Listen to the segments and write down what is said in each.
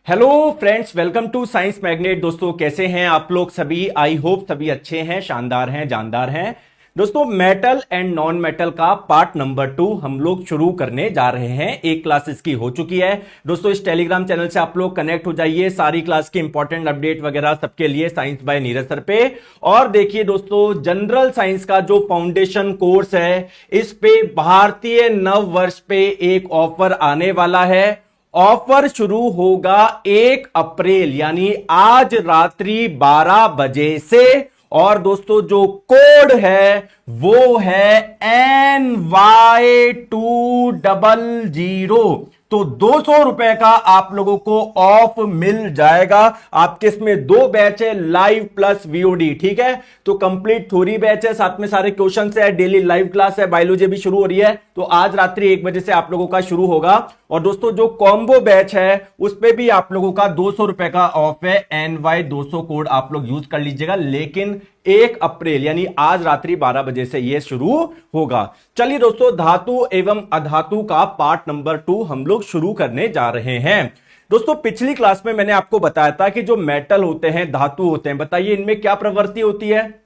Hello friends, welcome to science magnet. दोस्तों कैसे हैं आप लोग सभी? आई होप सभी अच्छे हैं, शानदार हैं, जानदार हैं। दोस्तों मेटल एंड नॉन मेटल का पार्ट नंबर 2 हम लोग शुरू करने जा रहे हैं। एक क्लास इसकी हो चुकी है। दोस्तों इस टेलीग्राम चैनल से आप लोग कनेक्ट हो जाइए, सारी क्लास की इंपॉर्टेंट अपडेट वगैरह सबके लिए साइंस बाय नीरज सर पे। और देखिए दोस्तों, जनरल साइंस का जो फाउंडेशन कोर्स है, इस पे भारतीय नव वर्ष पे एक ऑफर आने वाला है। ऑफर शुरू होगा 1 अप्रैल यानी आज रात्रि 12 बजे से। और दोस्तों जो कोड है वो है NY200। तो 200 रुपए का आप लोगों को ऑफ मिल जाएगा। आपके इसमें 2 बैच है, लाइव प्लस वीओडी। ठीक है, तो कंप्लीट थ्योरी बैच है, साथ में सारे क्वेश्चन है, डेली लाइव क्लास है, बायोलॉजी भी शुरू हो रही है। तो आज रात्रि 1 बजे से आप लोगों का शुरू होगा। और दोस्तों जो कॉम्बो बैच है उस पे भी आप लोगों का 200 रुपए का ऑफ है। NY200 कोड आप लोग यूज कर लीजिएगा, लेकिन 1 अप्रैल यानी आज रात्रि 12 बजे से यह शुरू होगा। चलिए दोस्तों, धातु एवं अधातु का पार्ट नंबर 2 हम लोग शुरू करने जा रहे हैं। दोस्तों पिछली क्लास में मैंने आपको बताया था कि जो मेटल होते हैं, धातु होते हैं, बताइए इनमें क्या प्रवृत्ति होती है?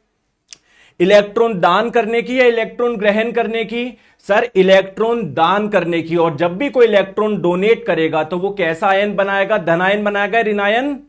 इलेक्ट्रॉन दान करने की या इलेक्ट्रॉन ग्रहण करने की? सर इलेक्ट्रॉन दान करने की। और जब भी कोई इलेक्ट्रॉन डोनेट करेगा तो वो कैसा आयन बनाएगा? धनायन बनाएगा, ऋणायन?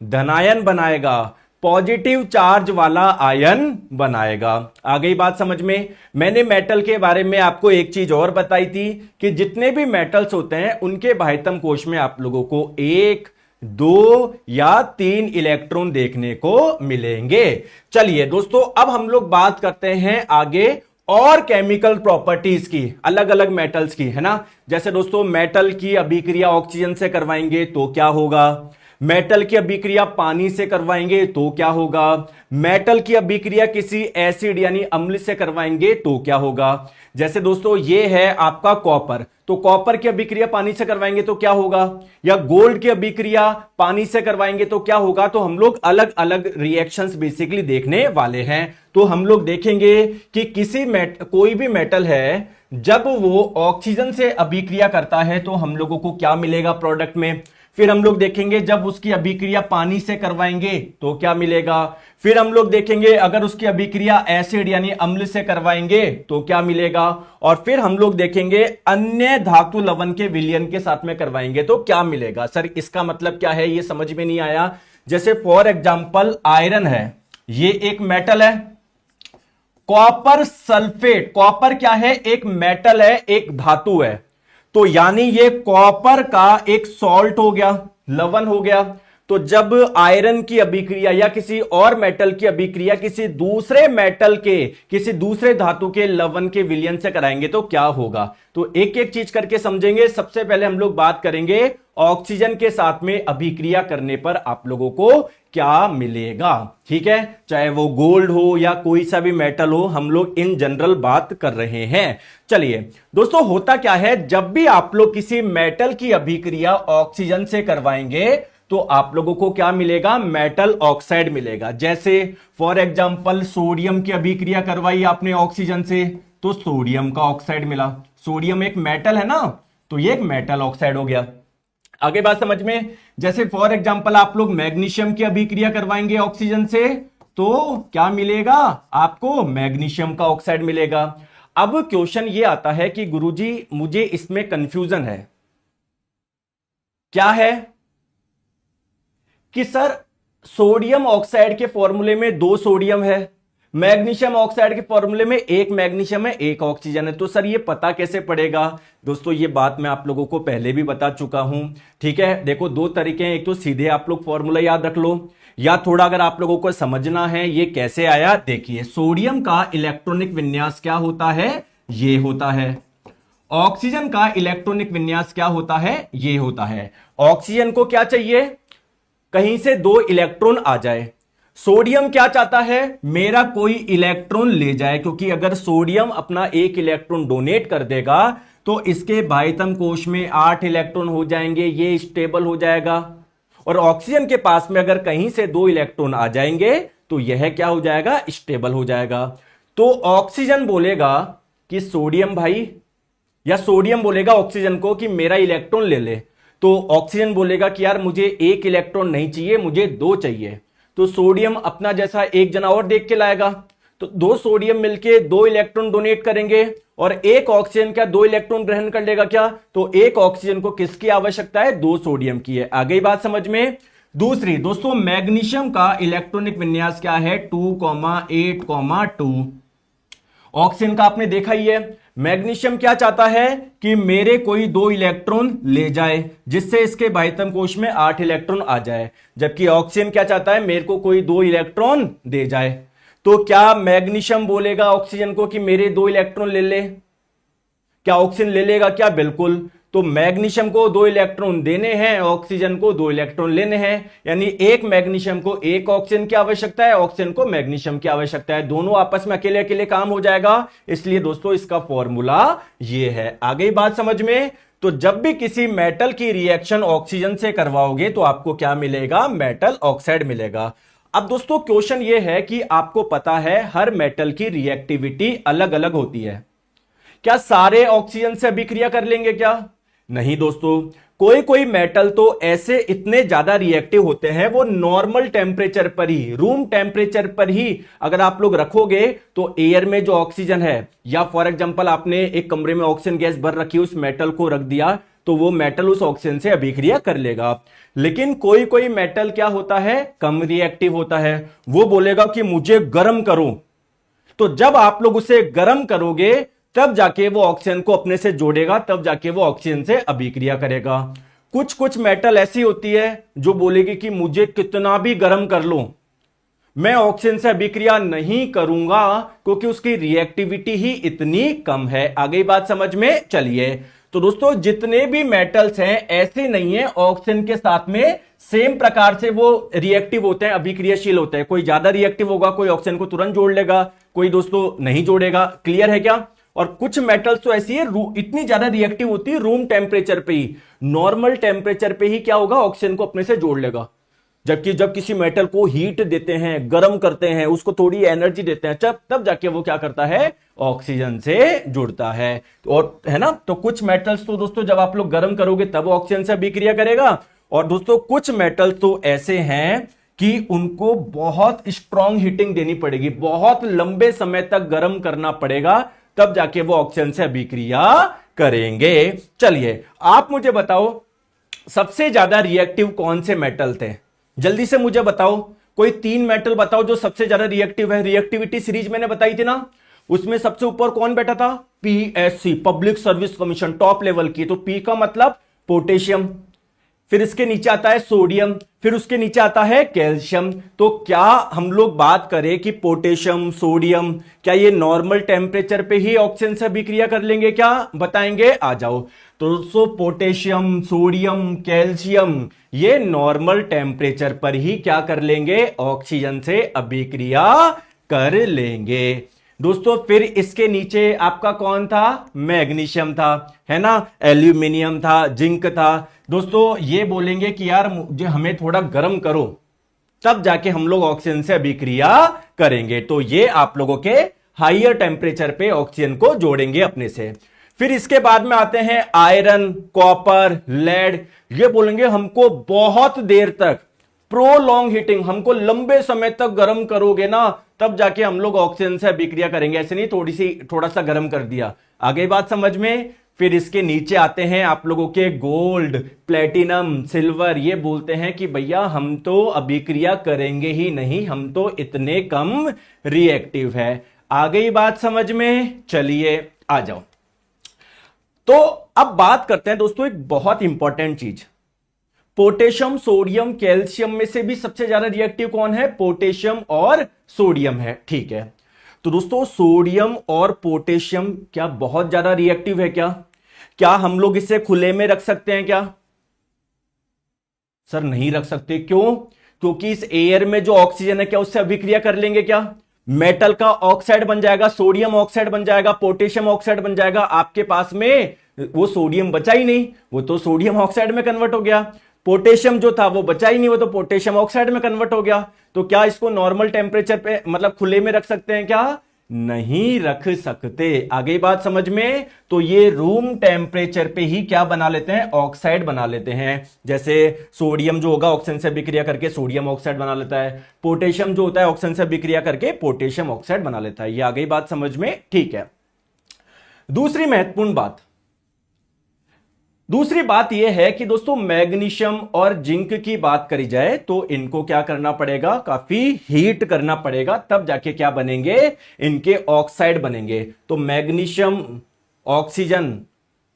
धनायन बनाएगा, पॉजिटिव चार्ज वाला आयन बनाएगा। आ गई बात समझ में? मैंने मेटल के बारे में आपको एक चीज और बताई थी कि जितने भी मेटल्स होते हैं उनके बाह्यतम कोश में आप लोगों को 1, 2 या 3 इलेक्ट्रॉन देखने को मिलेंगे। चलिए दोस्तों, अब हम लोग बात करते हैं आगे और केमिकल प्रॉपर्टीज की, अलग अलग मेटल्स की, है ना। जैसे दोस्तों मेटल की अभिक्रिया ऑक्सीजन से करवाएंगे तो क्या होगा? मेटल की अभिक्रिया पानी से करवाएंगे तो क्या होगा? मेटल की अभिक्रिया किसी एसिड यानी अम्ल से करवाएंगे तो क्या होगा? जैसे दोस्तों ये है आपका कॉपर, तो कॉपर की अभिक्रिया पानी से करवाएंगे तो क्या होगा? या गोल्ड की अभिक्रिया पानी से करवाएंगे तो क्या होगा? तो हम लोग अलग अलग रिएक्शंस बेसिकली देखने वाले हैं। तो हम लोग देखेंगे कि कोई भी मेटल है, जब वो ऑक्सीजन से अभिक्रिया करता है तो हम लोगों को क्या मिलेगा प्रोडक्ट में। फिर हम लोग देखेंगे जब उसकी अभिक्रिया पानी से करवाएंगे तो क्या मिलेगा। फिर हम लोग देखेंगे अगर उसकी अभिक्रिया एसिड यानी अम्ल से करवाएंगे तो क्या मिलेगा। और फिर हम लोग देखेंगे अन्य धातु लवण के विलयन के साथ में करवाएंगे तो क्या मिलेगा। सर इसका मतलब क्या है, ये समझ में नहीं आया। जैसे फॉर एग्जाम्पल आयरन है, ये एक मेटल है। कॉपर सल्फेट, कॉपर क्या है? एक मेटल है, एक धातु है। तो यानी ये कॉपर का एक सॉल्ट हो गया, लवण हो गया। तो जब आयरन की अभिक्रिया या किसी और मेटल की अभिक्रिया किसी दूसरे मेटल के, किसी दूसरे धातु के लवण के विलयन से कराएंगे तो क्या होगा। तो एक एक चीज करके समझेंगे। सबसे पहले हम लोग बात करेंगे ऑक्सीजन के साथ में अभिक्रिया करने पर आप लोगों को क्या मिलेगा। ठीक है, चाहे वो गोल्ड हो या कोई सा भी मेटल हो, हम लोग इन जनरल बात कर रहे हैं। चलिए दोस्तों, होता क्या है, जब भी आप लोग किसी मेटल की अभिक्रिया ऑक्सीजन से करवाएंगे तो आप लोगों को क्या मिलेगा? मेटल ऑक्साइड मिलेगा। जैसे फॉर एग्जांपल सोडियम की अभिक्रिया करवाई आपने ऑक्सीजन से तो सोडियम का ऑक्साइड मिला। सोडियम एक मेटल है ना, तो ये एक मेटल ऑक्साइड हो गया। आगे बात समझ में? जैसे फॉर एग्जांपल आप लोग मैग्नीशियम की अभिक्रिया करवाएंगे ऑक्सीजन से तो क्या मिलेगा आपको? मैग्नीशियम का ऑक्साइड मिलेगा। अब क्वेश्चन ये आता है कि गुरुजी मुझे इसमें कंफ्यूजन है। क्या है कि सर सोडियम ऑक्साइड के फॉर्मूले में 2 सोडियम है, मैग्नीशियम ऑक्साइड के फॉर्मूले में 1 मैग्नीशियम है, 1 ऑक्सीजन है। तो सर ये पता कैसे पड़ेगा? दोस्तों ये बात मैं आप लोगों को पहले भी बता चुका हूं। ठीक है, देखो 2 तरीके हैं। एक तो सीधे आप लोग फॉर्मूला याद रख लो, या थोड़ा अगर आप लोगों को समझना है ये कैसे आया। देखिए सोडियम का इलेक्ट्रॉनिक विन्यास क्या होता है? ये होता है। ऑक्सीजन का इलेक्ट्रॉनिक विन्यास क्या होता है? ये होता है। ऑक्सीजन को क्या चाहिए? कहीं से 2 इलेक्ट्रॉन आ जाए। सोडियम क्या चाहता है? मेरा कोई इलेक्ट्रॉन ले जाए, क्योंकि अगर सोडियम अपना 1 इलेक्ट्रॉन डोनेट कर देगा तो इसके बाह्यतम कोश में 8 इलेक्ट्रॉन हो जाएंगे, ये स्टेबल हो जाएगा। और ऑक्सीजन के पास में अगर कहीं से 2 इलेक्ट्रॉन आ जाएंगे तो यह क्या हो जाएगा? स्टेबल हो जाएगा। तो ऑक्सीजन बोलेगा कि सोडियम भाई, या सोडियम बोलेगा ऑक्सीजन को कि मेरा इलेक्ट्रॉन ले ले। तो ऑक्सीजन बोलेगा कि यार मुझे एक इलेक्ट्रॉन नहीं चाहिए, मुझे दो चाहिए। तो सोडियम अपना जैसा एक जना और देख के लाएगा, तो दो सोडियम मिलके दो इलेक्ट्रॉन डोनेट करेंगे और एक ऑक्सीजन क्या दो इलेक्ट्रॉन ग्रहण कर लेगा क्या? तो एक ऑक्सीजन को किसकी आवश्यकता है? दो सोडियम की है। आ गई बात समझ में? दूसरी दोस्तों, मैग्नीशियम का इलेक्ट्रॉनिक विन्यास क्या है? 2,8,2। ऑक्सीजन का आपने देखा ही है। मैग्नीशियम क्या चाहता है कि मेरे कोई दो इलेक्ट्रॉन ले जाए जिससे इसके बाह्यतम कोश में 8 इलेक्ट्रॉन आ जाए, जबकि ऑक्सीजन क्या चाहता है? मेरे को कोई दो इलेक्ट्रॉन दे जाए। तो क्या मैग्नीशियम बोलेगा ऑक्सीजन को कि मेरे दो इलेक्ट्रॉन ले ले? क्या ऑक्सीजन ले लेगा क्या? बिल्कुल। तो मैग्नीशियम को दो इलेक्ट्रॉन देने हैं, ऑक्सीजन को दो इलेक्ट्रॉन लेने हैं, यानी एक मैग्नीशियम को एक ऑक्सीजन की आवश्यकता है, ऑक्सीजन को मैग्नीशियम की आवश्यकता है। दोनों आपस में अकेले अकेले काम हो जाएगा, इसलिए दोस्तों इसका फॉर्मूला ये है। आ गई बात समझ में? तो जब भी किसी मेटल की रिएक्शन ऑक्सीजन से करवाओगे तो आपको क्या मिलेगा? मेटल ऑक्साइड मिलेगा। अब दोस्तों क्वेश्चन ये है कि आपको पता है हर मेटल की रिएक्टिविटी अलग अलग होती है। क्या सारे ऑक्सीजन से अभिक्रिया कर लेंगे क्या? नहीं दोस्तों, कोई कोई मेटल तो ऐसे इतने ज्यादा रिएक्टिव होते हैं, वो नॉर्मल टेम्परेचर पर ही, रूम टेम्परेचर पर ही अगर आप लोग रखोगे तो एयर में जो ऑक्सीजन है, या फॉर एग्जांपल आपने एक कमरे में ऑक्सीजन गैस भर रखी, उस मेटल को रख दिया तो वो मेटल उस ऑक्सीजन से अभिक्रिया कर लेगा। लेकिन कोई कोई मेटल क्या होता है? कम रिएक्टिव होता है। वो बोलेगा कि मुझे गर्म करो, तो जब आप लोग उसे गर्म करोगे तब जाके वो ऑक्सीजन को अपने से जोड़ेगा, तब जाके वो ऑक्सीजन से अभिक्रिया करेगा। कुछ कुछ मेटल ऐसी होती है जो बोलेगी कि मुझे कितना भी गर्म कर लो, मैं ऑक्सीजन से अभिक्रिया नहीं करूंगा क्योंकि उसकी रिएक्टिविटी ही इतनी कम है। आ गई बात समझ में? चलिए, तो दोस्तों जितने भी मेटल्स हैं ऐसे नहीं है ऑक्सीजन के साथ में सेम प्रकार से वो रिएक्टिव होते हैं, अभिक्रियाशील होते हैं। कोई ज्यादा रिएक्टिव होगा, कोई ऑक्सीजन को तुरंत जोड़ लेगा, कोई दोस्तों नहीं जोड़ेगा। क्लियर है क्या? और कुछ मेटल्स तो ऐसी है इतनी ज्यादा रिएक्टिव होती है रूम टेम्परेचर पे ही, नॉर्मल टेम्परेचर पे ही क्या होगा? ऑक्सीजन को अपने से जोड़ लेगा। जबकि जब किसी मेटल को हीट देते हैं, गर्म करते हैं, उसको थोड़ी एनर्जी देते हैं, तब जाके वो क्या करता है? ऑक्सीजन से जुड़ता है। और है ना, तो कुछ मेटल्स तो दोस्तों जब आप लोग गर्म करोगे तब ऑक्सीजन से अभिक्रिया करेगा, और दोस्तों कुछ मेटल्स तो ऐसे हैं कि उनको बहुत स्ट्रॉन्ग हीटिंग देनी पड़ेगी, बहुत लंबे समय तक गर्म करना पड़ेगा, तब जाके वो ऑक्सीजन से अभिक्रिया करेंगे। चलिए आप मुझे बताओ सबसे ज्यादा रिएक्टिव कौन से मेटल थे? जल्दी से मुझे बताओ, कोई 3 मेटल बताओ जो सबसे ज्यादा रिएक्टिव है। रिएक्टिविटी सीरीज मैंने बताई थी ना, उसमें सबसे ऊपर कौन बैठा था? PSC, public service commission, top level की। तो पी का मतलब पोटेशियम, फिर इसके नीचे आता है सोडियम, फिर उसके नीचे आता है कैल्शियम। तो क्या हम लोग बात करें कि पोटेशियम, सोडियम, क्या ये नॉर्मल टेम्परेचर पे ही ऑक्सीजन से अभिक्रिया कर लेंगे क्या? बताएंगे, आ जाओ। तो दोस्तों पोटेशियम, सोडियम, कैल्शियम ये नॉर्मल टेम्परेचर पर ही क्या कर लेंगे? ऑक्सीजन से अभिक्रिया कर लेंगे। दोस्तों फिर इसके नीचे आपका कौन था? मैग्नीशियम था, है ना, एल्यूमिनियम था, जिंक था। दोस्तों ये बोलेंगे कि यार मुझे हमें थोड़ा गर्म करो, तब जाके हम लोग ऑक्सीजन से अभिक्रिया करेंगे। तो ये आप लोगों के हाईयर टेम्परेचर पे ऑक्सीजन को जोड़ेंगे अपने से। फिर इसके बाद में आते हैं आयरन, कॉपर, लेड। ये बोलेंगे हमको बहुत देर तक प्रोलॉन्ग हीटिंग, हमको लंबे समय तक गर्म करोगे ना तब जाके हम लोग ऑक्सीजन से अभिक्रिया करेंगे, ऐसे नहीं थोड़ा सा गर्म कर दिया। आगे बात समझ में? फिर इसके नीचे आते हैं आप लोगों के गोल्ड, प्लेटिनम, सिल्वर। ये बोलते हैं कि भैया हम तो अभिक्रिया करेंगे ही नहीं, हम तो इतने कम रिएक्टिव है। आ गई बात समझ में? चलिए आ जाओ। तो अब बात करते हैं दोस्तों एक बहुत इंपॉर्टेंट चीज, पोटेशियम, सोडियम, कैल्शियम में से भी सबसे ज्यादा रिएक्टिव कौन है? पोटेशियम और सोडियम है। ठीक है, तो दोस्तों सोडियम और पोटेशियम क्या बहुत ज्यादा रिएक्टिव है क्या? क्या हम लोग इसे खुले में रख सकते हैं क्या? सर नहीं रख सकते। क्यों? क्योंकि इस एयर में जो ऑक्सीजन है क्या उससे अभिक्रिया कर लेंगे क्या? मेटल का ऑक्साइड बन जाएगा, सोडियम ऑक्साइड बन जाएगा, पोटेशियम ऑक्साइड बन जाएगा। आपके पास में वो सोडियम बचा ही नहीं, वो तो सोडियम ऑक्साइड में कन्वर्ट हो गया। पोटेशियम जो था वो बचा ही नहीं, वो तो पोटेशियम ऑक्साइड में कन्वर्ट हो गया। तो क्या इसको नॉर्मल टेम्परेचर पे मतलब खुले में रख सकते हैं क्या? नहीं रख सकते। आगे बात समझ में? तो ये रूम टेम्परेचर पे ही क्या बना लेते हैं? ऑक्साइड बना लेते हैं। जैसे सोडियम जो होगा ऑक्सीजन से अभिक्रिया करके सोडियम ऑक्साइड बना लेता है, पोटेशियम जो होता है ऑक्सीजन से अभिक्रिया करके पोटेशियम ऑक्साइड बना लेता है। ये आ गई बात समझ में? ठीक है। दूसरी महत्वपूर्ण बात, दूसरी बात यह है कि दोस्तों मैग्नीशियम और जिंक की बात करी जाए तो इनको क्या करना पड़ेगा? काफी हीट करना पड़ेगा, तब जाके क्या बनेंगे? इनके ऑक्साइड बनेंगे। तो मैग्नीशियम ऑक्सीजन,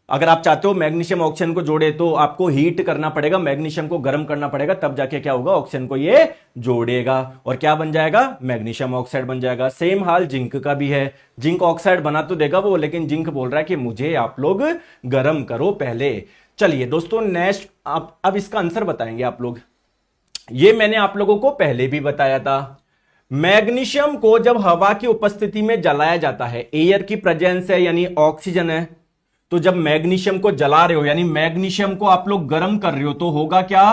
अगर आप चाहते हो मैग्नीशियम ऑक्सीजन को जोड़े तो आपको हीट करना पड़ेगा, मैग्नीशियम को गर्म करना पड़ेगा, तब जाके क्या होगा? ऑक्सीजन को ये जोड़ेगा और क्या बन जाएगा? मैग्नीशियम ऑक्साइड बन जाएगा। सेम हाल जिंक का भी है। जिंक ऑक्साइड बना तो देगा वो, लेकिन जिंक बोल रहा है कि मुझे आप लोग गर्म करो पहले। चलिए दोस्तों नेक्स्ट, अब इसका आंसर बताएंगे आप लोग। ये मैंने आप लोगों को पहले भी बताया था। मैग्नीशियम को जब हवा की उपस्थिति में जलाया जाता है, एयर की प्रेजेंस है यानी ऑक्सीजन है, तो जब मैग्नीशियम को जला रहे हो यानी मैग्नीशियम को आप लोग गर्म कर रहे हो तो होगा क्या?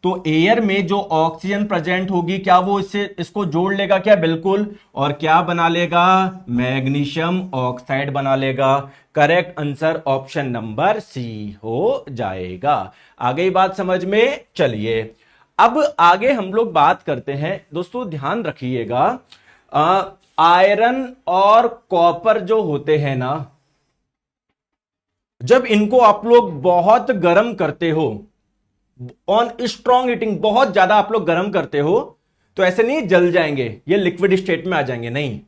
तो एयर में जो ऑक्सीजन प्रेजेंट होगी क्या वो इसको जोड़ लेगा क्या? बिल्कुल। और क्या बना लेगा? मैग्नीशियम ऑक्साइड बना लेगा। Correct answer option number C हो जाएगा। आ गई बात समझ में? चलिए अब आगे हम लोग बात करते हैं। दोस्तों ध्यान रखिएगा, आयरन और कॉपर जो होते हैं ना, जब इनको आप लोग बहुत गर्म करते हो, ऑन स्ट्रॉन्ग हीटिंग, बहुत ज्यादा आप लोग गर्म करते हो, तो ऐसे नहीं जल जाएंगे, ये लिक्विड स्टेट में आ जाएंगे, नहीं।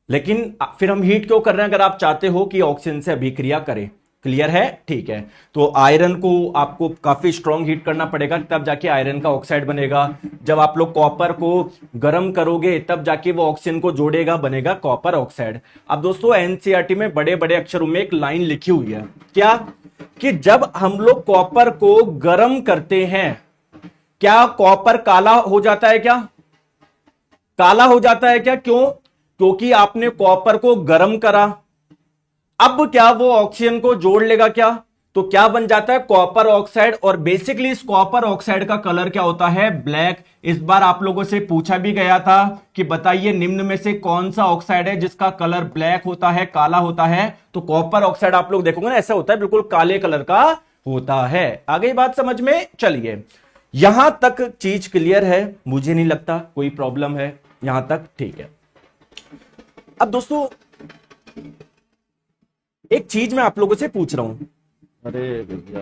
लेकिन फिर हम हीट क्यों कर रहे हैं? अगर आप चाहते हो कि ऑक्सीजन से अभिक्रिया करे। क्लियर है? ठीक है। तो आयरन को आपको काफी स्ट्रॉन्ग हीट करना पड़ेगा, तब जाके आयरन का ऑक्साइड बनेगा। जब आप लोग कॉपर को गर्म करोगे तब जाके वो ऑक्सीजन को जोड़ेगा, बनेगा कॉपर ऑक्साइड। अब दोस्तों एनसीईआरटी में बड़े बड़े अक्षरों में एक लाइन लिखी हुई है, क्या? कि जब हम लोग कॉपर को गर्म करते हैं, क्या कॉपर काला हो जाता है? क्या काला हो जाता है क्या? क्यों? क्योंकि आपने कॉपर को गर्म करा। अब क्या वो ऑक्सीजन को जोड़ लेगा क्या? तो क्या बन जाता है? Copper oxide. और बेसिकली इस कॉपर ऑक्साइड का कलर क्या होता है? ब्लैक। इस बार आप लोगों से पूछा भी गया था कि बताइए निम्न में से कौन सा ऑक्साइड है जिसका कलर ब्लैक होता है, काला होता है? तो कॉपर ऑक्साइड आप लोग देखोगे ना, ऐसा होता है, बिल्कुल काले कलर का होता है। आगे बात समझ में? चलिए यहां तक चीज क्लियर है, मुझे नहीं लगता कोई प्रॉब्लम है यहां तक। ठीक है। अब दोस्तों एक चीज मैं आप लोगों से पूछ रहा हूं। अरे भैया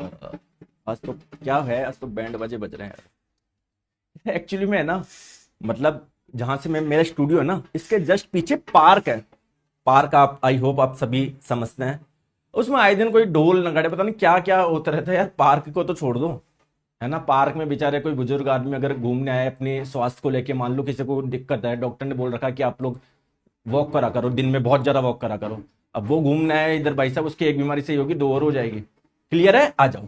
आज तो क्या है, आज तो बैंड बाजे बज रहे हैं। एक्चुअली में ना, मतलब जहां से मेरा स्टूडियो है ना, इसके जस्ट पीछे पार्क है। पार्क आप, आई होप आप सभी समझते हैं। उसमें आए दिन कोई ढोल नगाड़े, पता नहीं क्या क्या होता रहता है यार। पार्क को तो छोड़ दो, है ना। पार्क में बेचारे कोई बुजुर्ग आदमी अगर घूमने आए अपने स्वास्थ्य को लेके, मान लो किसी को दिक्कत है, डॉक्टर ने बोल रखा कि आप लोग वॉक करा करो, दिन में बहुत ज्यादा वॉक करा करो। अब वो घूमना है इधर, भाई साहब उसकी एक बीमारी से होगी, दो और हो जाएगी। क्लियर है? आ जाओ।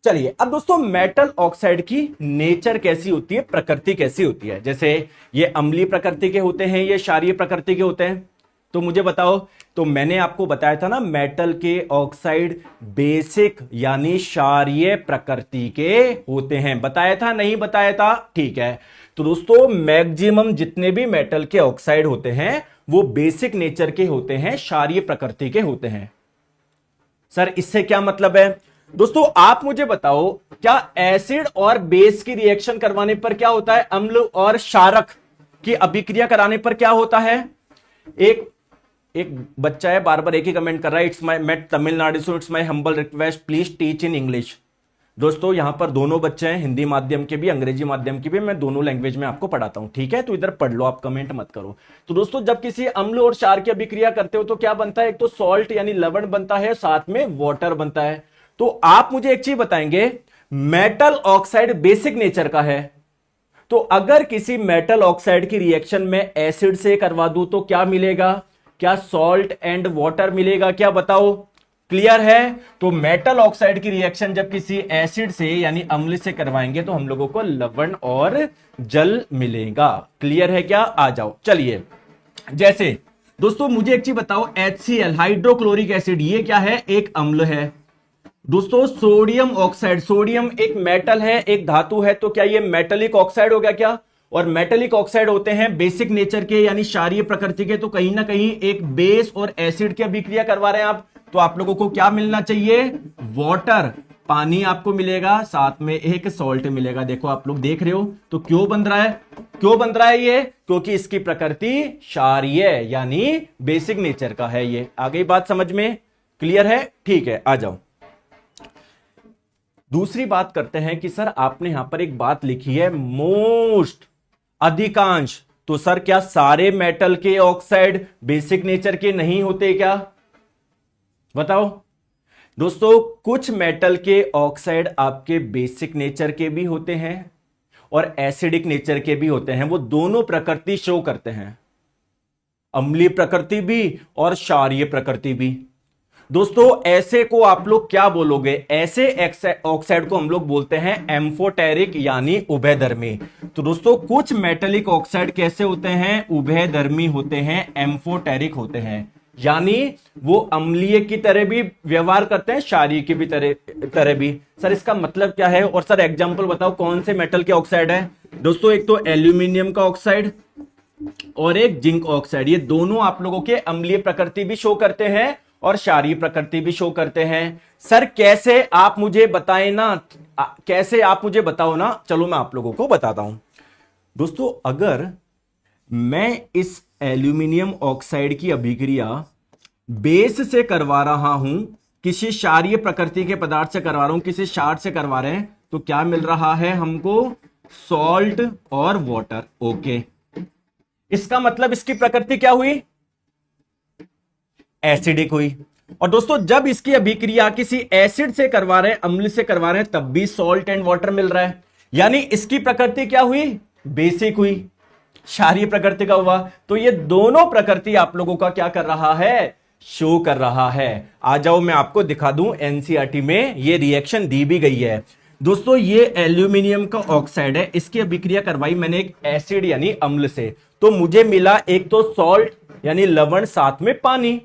चलिए अब दोस्तों मेटल ऑक्साइड की नेचर कैसी होती है, प्रकृति कैसी होती है? जैसे ये अम्लीय प्रकृति के होते हैं, ये क्षारीय प्रकृति के होते हैं, तो मुझे बताओ। तो मैंने आपको बताया था ना, मेटल के ऑक्साइड बेसिक यानी क्षारीय प्रकृति के होते हैं। बताया था नहीं बताया था? ठीक है। तो दोस्तों मैक्सिमम जितने भी मेटल के ऑक्साइड होते हैं वो बेसिक नेचर के होते हैं, क्षारीय प्रकृति के होते हैं। सर इससे क्या मतलब है? दोस्तों आप मुझे बताओ, क्या एसिड और बेस की रिएक्शन करवाने पर क्या होता है? अम्ल और क्षारक की अभिक्रिया कराने पर क्या होता है? एक बच्चा है बार बार एक ही कमेंट कर रहा है, it's my mate Tamil Nadu, so it's my humble request please teach in English. दोस्तों यहां पर दोनों बच्चे हैं, हिंदी माध्यम के भी, अंग्रेजी माध्यम के भी, मैं दोनों लैंग्वेज में आपको पढ़ाता हूं, ठीक है? तो इधर पढ़ लो, आप कमेंट मत करो। तो दोस्तों जब किसी अम्ल और क्षार की अभिक्रिया करते हो तो क्या बनता है? एक तो सॉल्ट यानी लवण बनता है, साथ में वाटर बनता है। तो आप मुझे एक चीज बताएंगे, मेटल ऑक्साइड बेसिक नेचर का है, तो अगर किसी मेटल ऑक्साइड की रिएक्शन में एसिड से करवा दूं तो क्या मिलेगा? क्या सॉल्ट एंड वाटर मिलेगा? क्या बताओ? क्लियर है? तो मेटल ऑक्साइड की रिएक्शन जब किसी एसिड से यानी अम्ल से करवाएंगे तो हम लोगों को लवण और जल मिलेगा। क्लियर है क्या? आ जाओ। चलिए जैसे दोस्तों मुझे एक चीज बताओ, HCl हाइड्रोक्लोरिक एसिड, ये क्या है? एक अम्ल है। दोस्तों सोडियम ऑक्साइड, सोडियम एक मेटल है, एक धातु है, तो क्या ये मेटलिक ऑक्साइड हो गया क्या? और मेटेलिक ऑक्साइड होते हैं बेसिक नेचर के यानी क्षारीय प्रकृति के। तो कहीं ना कहीं एक बेस और एसिड की अभिक्रिया करवा रहे हैं आप, तो आप लोगों को क्या मिलना चाहिए? वाटर, पानी आपको मिलेगा, साथ में एक सॉल्ट मिलेगा। देखो आप लोग देख रहे हो, तो क्यों बन रहा है? क्यों बन रहा है ये? क्योंकि इसकी प्रकृति क्षारीय यानी बेसिक नेचर का है। ये आ गई बात समझ में? क्लियर है? ठीक है, आ जाओ। दूसरी बात करते हैं कि सर आपने यहां पर एक बात लिखी है मोस्ट, अधिकांश। तो सर क्या सारे मेटल के ऑक्साइड बेसिक नेचर के नहीं होते क्या? बताओ दोस्तों, कुछ मेटल के ऑक्साइड आपके बेसिक नेचर के भी होते हैं और एसिडिक नेचर के भी होते हैं। वो दोनों प्रकृति शो करते हैं, अम्लीय प्रकृति भी और क्षारीय प्रकृति भी। दोस्तों ऐसे को आप लोग क्या बोलोगे? ऐसे ऑक्साइड को हम लोग बोलते हैं एम्फोटेरिक यानी उभयधर्मी। तो दोस्तों कुछ मेटेलिक ऑक्साइड कैसे होते हैं? उभयधर्मी होते हैं, एम्फोटेरिक होते हैं, यानी वो अम्लीय की तरह भी व्यवहार करते हैं, क्षारीय की भी तरह भी। सर इसका मतलब क्या है? और सर एग्जांपल बताओ कौन से मेटल के ऑक्साइड है? दोस्तों एक तो एल्यूमिनियम का ऑक्साइड और एक जिंक ऑक्साइड, ये दोनों आप लोगों के अम्लीय प्रकृति भी शो करते हैं और क्षारीय प्रकृति भी शो करते हैं। सर कैसे? आप मुझे बताएं ना, कैसे आप मुझे बताओ ना। चलो मैं आप लोगों को बताता हूं। दोस्तों अगर मैं इस एल्यूमिनियम ऑक्साइड की अभिक्रिया बेस से करवा रहा हूं, किसी क्षारीय प्रकृति के पदार्थ से करवा रहा हूं, किसी क्षार से करवा रहे हैं, तो क्या मिल रहा है हमको? सॉल्ट और वाटर। ओके, इसका मतलब इसकी प्रकृति क्या हुई? एसिडिक हुई। और दोस्तों जब इसकी अभिक्रिया किसी एसिड से करवा रहे हैं, अम्ल से करवा रहे हैं, तब भी सॉल्ट एंड वाटर मिल रहा है, यानी इसकी प्रकृति क्या हुई? बेसिक हुई, क्षारीय प्रकृति का हुआ। तो ये दोनों प्रकृति आप लोगों का क्या कर रहा है? शो कर रहा है। आ जाओ मैं आपको दिखा दूं, एनसीईआरटी में ये रिएक्शन दी भी गई है। दोस्तों ये एल्यूमिनियम का ऑक्साइड है, इसकी अभिक्रिया करवाई मैंने एक एसिड यानी अम्ल से, तो मुझे मिला एक तो सॉल्ट यानी लवण, साथ में पानी।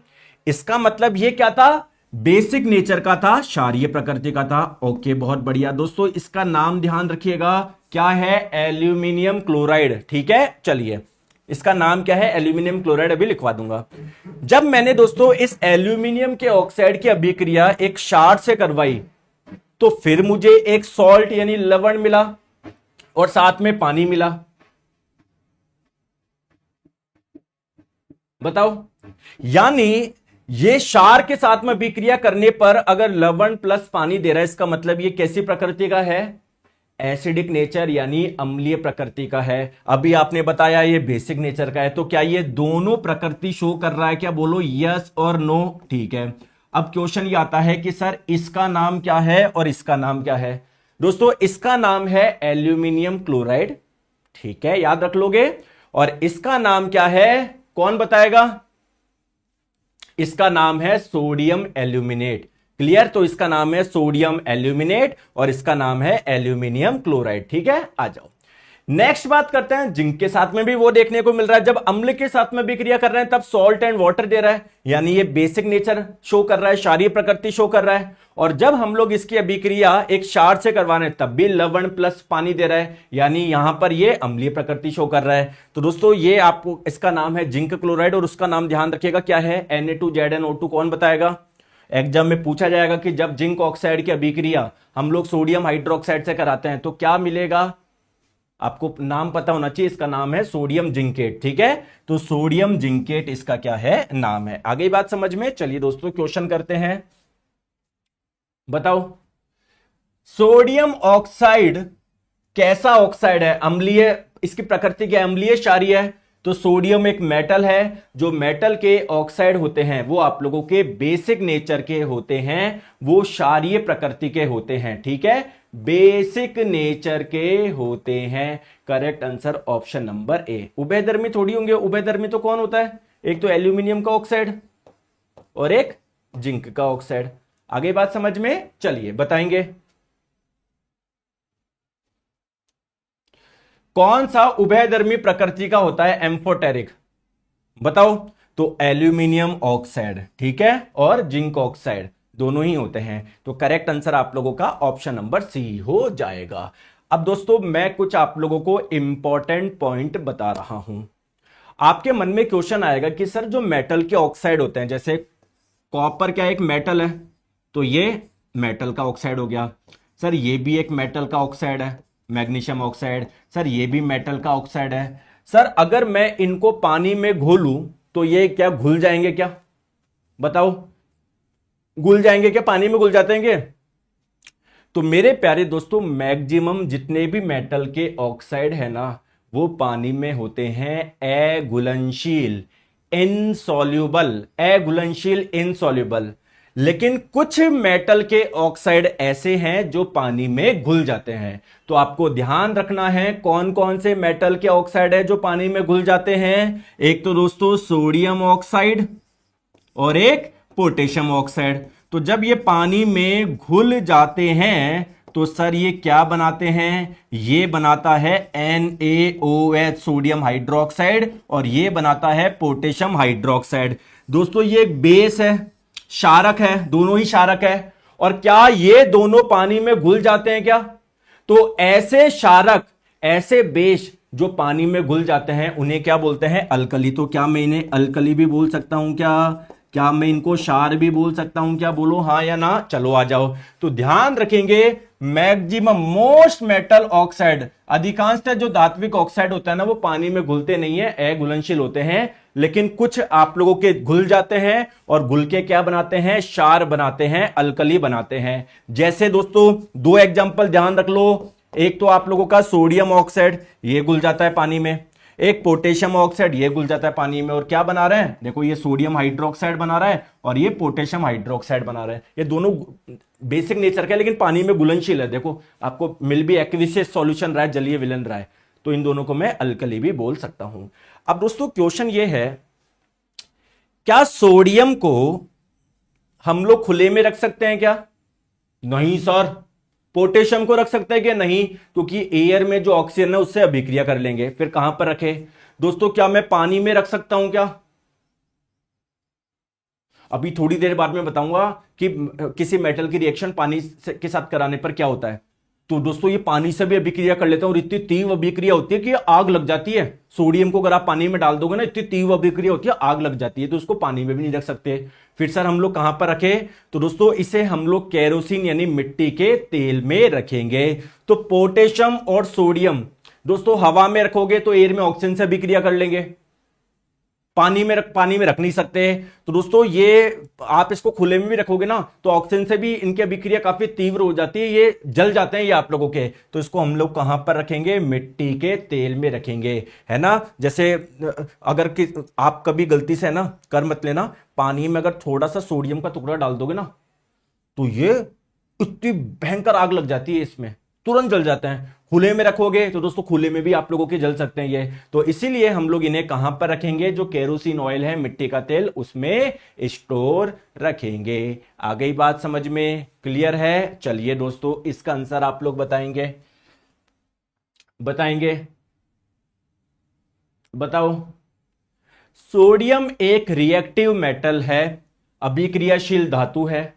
इसका मतलब ये क्या था? बेसिक नेचर का था, क्षारीय प्रकृति का था। ओके बहुत बढ़िया। दोस्तों इसका नाम ध्यान रखिएगा, क्या है? Aluminium chloride. ठीक है, चलिए इसका नाम क्या है? Aluminium chloride. अभी लिखवा दूंगा। जब मैंने दोस्तों इस एल्यूमिनियम के ऑक्साइड की अभिक्रिया एक क्षार से करवाई, तो फिर मुझे एक सॉल्ट यानी लवण मिला और साथ में पानी मिला। बताओ, यानी ये क्षार के साथ में अभिक्रिया करने पर अगर लवण प्लस पानी दे रहा है, इसका मतलब ये कैसी प्रकृति का है? एसिडिक नेचर यानी अम्लीय प्रकृति का है। अभी आपने बताया ये बेसिक नेचर का है, तो क्या ये दोनों प्रकृति शो कर रहा है? क्या बोलो यस और नो? ठीक है। अब क्वेश्चन ये आता है कि सर इसका नाम क्या है और इसका नाम क्या है? दोस्तों इसका नाम है एल्यूमिनियम क्लोराइड, ठीक है, याद रख लोगे। और इसका नाम क्या है? कौन बताएगा? इसका नाम है सोडियम एल्यूमिनेट। क्लियर? तो इसका नाम है सोडियम एल्यूमिनेट और इसका नाम है एल्यूमिनियम क्लोराइड। ठीक है, आ जाओ नेक्स्ट बात करते हैं। जिंक के साथ में भी वो देखने को मिल रहा है, जब अम्ल के साथ में विक्रिया कर रहे हैं तब सॉल्ट एंड वाटर दे रहा है, यानी ये बेसिक नेचर शो कर रहा है, क्षारीय प्रकृति शो कर रहा है। और जब हम लोग इसकी अभिक्रिया एक क्षार से करवाने तब भी लवण प्लस पानी दे रहा है, यानी यहां पर ये अम्लीय प्रकृति शो कर रहा है। तो दोस्तों ये आपको, इसका नाम है जिंक क्लोराइड और उसका नाम ध्यान रखिएगा क्या है? Na2ZnO2। कौन बताएगा? एग्जाम में पूछा जाएगा कि जब जिंक ऑक्साइड की अभिक्रिया हम लोग सोडियम हाइड्रोक्साइड से कराते हैं तो क्या मिलेगा? आपको नाम पता होना चाहिए, इसका नाम है सोडियम जिंकेट। ठीक है, तो सोडियम जिंकेट इसका क्या है? नाम है। आगे बात समझ में? चलिए दोस्तों क्वेश्चन करते हैं। बताओ सोडियम ऑक्साइड कैसा ऑक्साइड है? अम्लीय, इसकी प्रकृति क्या? अम्लीय, क्षारीय है। तो सोडियम एक मेटल है, जो मेटल के ऑक्साइड होते हैं वो आप लोगों के बेसिक नेचर के होते हैं, वो क्षारीय प्रकृति के होते हैं। ठीक है, बेसिक नेचर के होते हैं। Correct answer option number A. उभयधर्मी थोड़ी होंगे, उभयधर्मी तो कौन होता है? एक तो एल्यूमिनियम का ऑक्साइड और एक जिंक का ऑक्साइड। आगे बात समझ में? चलिए बताएंगे कौन सा उभयधर्मी प्रकृति का होता है एम्फोटेरिक? बताओ। तो एल्यूमिनियम ऑक्साइड, ठीक है, और जिंक ऑक्साइड दोनों ही होते हैं। तो करेक्ट आंसर आप लोगों का ऑप्शन नंबर सी हो जाएगा। अब दोस्तों मैं कुछ आप लोगों को इंपॉर्टेंट पॉइंट बता रहा हूं। आपके मन में क्वेश्चन आएगा कि सर जो मेटल के ऑक्साइड होते हैं, जैसे कॉपर क्या एक मेटल है, तो ये मेटल का ऑक्साइड हो गया। सर ये भी एक मेटल का ऑक्साइड है, मैग्नीशियम ऑक्साइड। सर ये भी मेटल का ऑक्साइड है। सर अगर मैं इनको पानी में घोलूं तो ये क्या घुल जाएंगे क्या? बताओ, घुल जाएंगे क्या? पानी में घुल जाते हैं क्या? तो मेरे प्यारे दोस्तों, मैक्सिमम जितने भी मेटल के ऑक्साइड है ना, वो पानी में होते हैं अघुलनशील, इनसॉल्युबल, अघुलनशील इनसॉल्युबल। लेकिन कुछ मेटल के ऑक्साइड ऐसे हैं जो पानी में घुल जाते हैं। तो आपको ध्यान रखना है कौन कौन से मेटल के ऑक्साइड है जो पानी में घुल जाते हैं। एक तो दोस्तों सोडियम ऑक्साइड और एक पोटेशियम ऑक्साइड। तो जब ये पानी में घुल जाते हैं तो सर ये क्या बनाते हैं? ये बनाता है NaOH, सोडियम हाइड्रोक्साइड, और ये बनाता है पोटेशियम हाइड्रोक्साइड। दोस्तों ये एक बेस है, क्षारक है, दोनों ही क्षारक है। और क्या ये दोनों पानी में घुल जाते हैं क्या? तो ऐसे क्षारक, ऐसे बेस जो पानी में घुल जाते हैं उन्हें क्या बोलते हैं? अल्कली। तो क्या मैं इन्हें अल्कली भी बोल सकता हूं क्या मैं इनको क्षार भी बोल सकता हूं क्या? बोलो हाँ या ना। चलो आ जाओ। तो ध्यान रखेंगे, मैक्सिमम मोस्ट मेटल ऑक्साइड, अधिकांशतः जो धात्विक ऑक्साइड होता है ना, वो पानी में घुलते नहीं है, अघुलनशील होते हैं। लेकिन कुछ आप लोगों के घुल जाते हैं और घुल के क्या बनाते हैं? क्षार बनाते हैं, अल्कली बनाते हैं। जैसे दोस्तों दो एग्जांपल ध्यान रख लो। एक तो आप लोगों का सोडियम ऑक्साइड, ये घुल जाता है पानी में। एक पोटेशियम ऑक्साइड, ये घुल जाता है पानी में। और क्या बना रहे हैं? देखो ये सोडियम हाइड्रोक्साइड बना रहा है और ये पोटेशियम हाइड्रोक्साइड बना रहा है। ये दोनों बेसिक नेचर का है लेकिन पानी में घुलनशील है। देखो आपको मिल भी एक्वियस सॉल्यूशन रहा है, जलीय विलयन रहा है। तो इन दोनों को मैं अल्कली भी बोल सकता हूं। अब दोस्तों क्वेश्चन ये है, क्या सोडियम को हम लोग खुले में रख सकते हैं क्या? नहीं सर। पोटेशियम को रख सकते हैं क्या? नहीं, क्योंकि एयर में जो ऑक्सीजन है उससे अभिक्रिया कर लेंगे। फिर कहां पर रखे दोस्तों? क्या मैं पानी में रख सकता हूं क्या? अभी थोड़ी देर बाद में बताऊंगा कि किसी मेटल की रिएक्शन पानी के साथ कराने पर क्या होता है। तो दोस्तों ये पानी से भी अभिक्रिया कर लेते हैं और इतनी तीव्र अभिक्रिया होती है कि आग लग जाती है। सोडियम को अगर आप पानी में डाल दोगे ना, इतनी तीव्र अभिक्रिया होती है, आग लग जाती है। तो उसको पानी में भी नहीं रख सकते। फिर सर हम लोग कहां पर रखें? तो दोस्तों इसे हम लोग केरोसिन यानी मिट्टी के तेल में रखेंगे। तो पोटेशियम और सोडियम दोस्तों हवा में रखोगे तो एयर में ऑक्सीजन से अभिक्रिया कर लेंगे, पानी में रख नहीं सकते। तो दोस्तों ये आप इसको खुले में भी रखोगे ना तो ऑक्सीजन से भी इनकी अभिक्रिया काफी तीव्र हो जाती है, ये जल जाते हैं ये आप लोगों के। तो इसको हम लोग कहां पर रखेंगे? मिट्टी के तेल में रखेंगे, है ना। जैसे अगर आप कभी गलती से, है ना, कर मत लेना, पानी में अगर थोड़ा सा सोडियम का टुकड़ा डाल दोगे ना तो ये इतनी भयंकर आग लग जाती है, इसमें तुरंत जल जाते हैं। खुले में रखोगे तो दोस्तों खुले में भी आप लोगों के जल सकते हैं ये। तो इसीलिए हम लोग इन्हें कहां पर रखेंगे? जो केरोसिन ऑयल है, मिट्टी का तेल, उसमें स्टोर रखेंगे। आ गई बात समझ में? क्लियर है? चलिए दोस्तों इसका आंसर आप लोग बताएंगे। बताओ। सोडियम एक रिएक्टिव मेटल है, अभिक्रियाशील धातु है,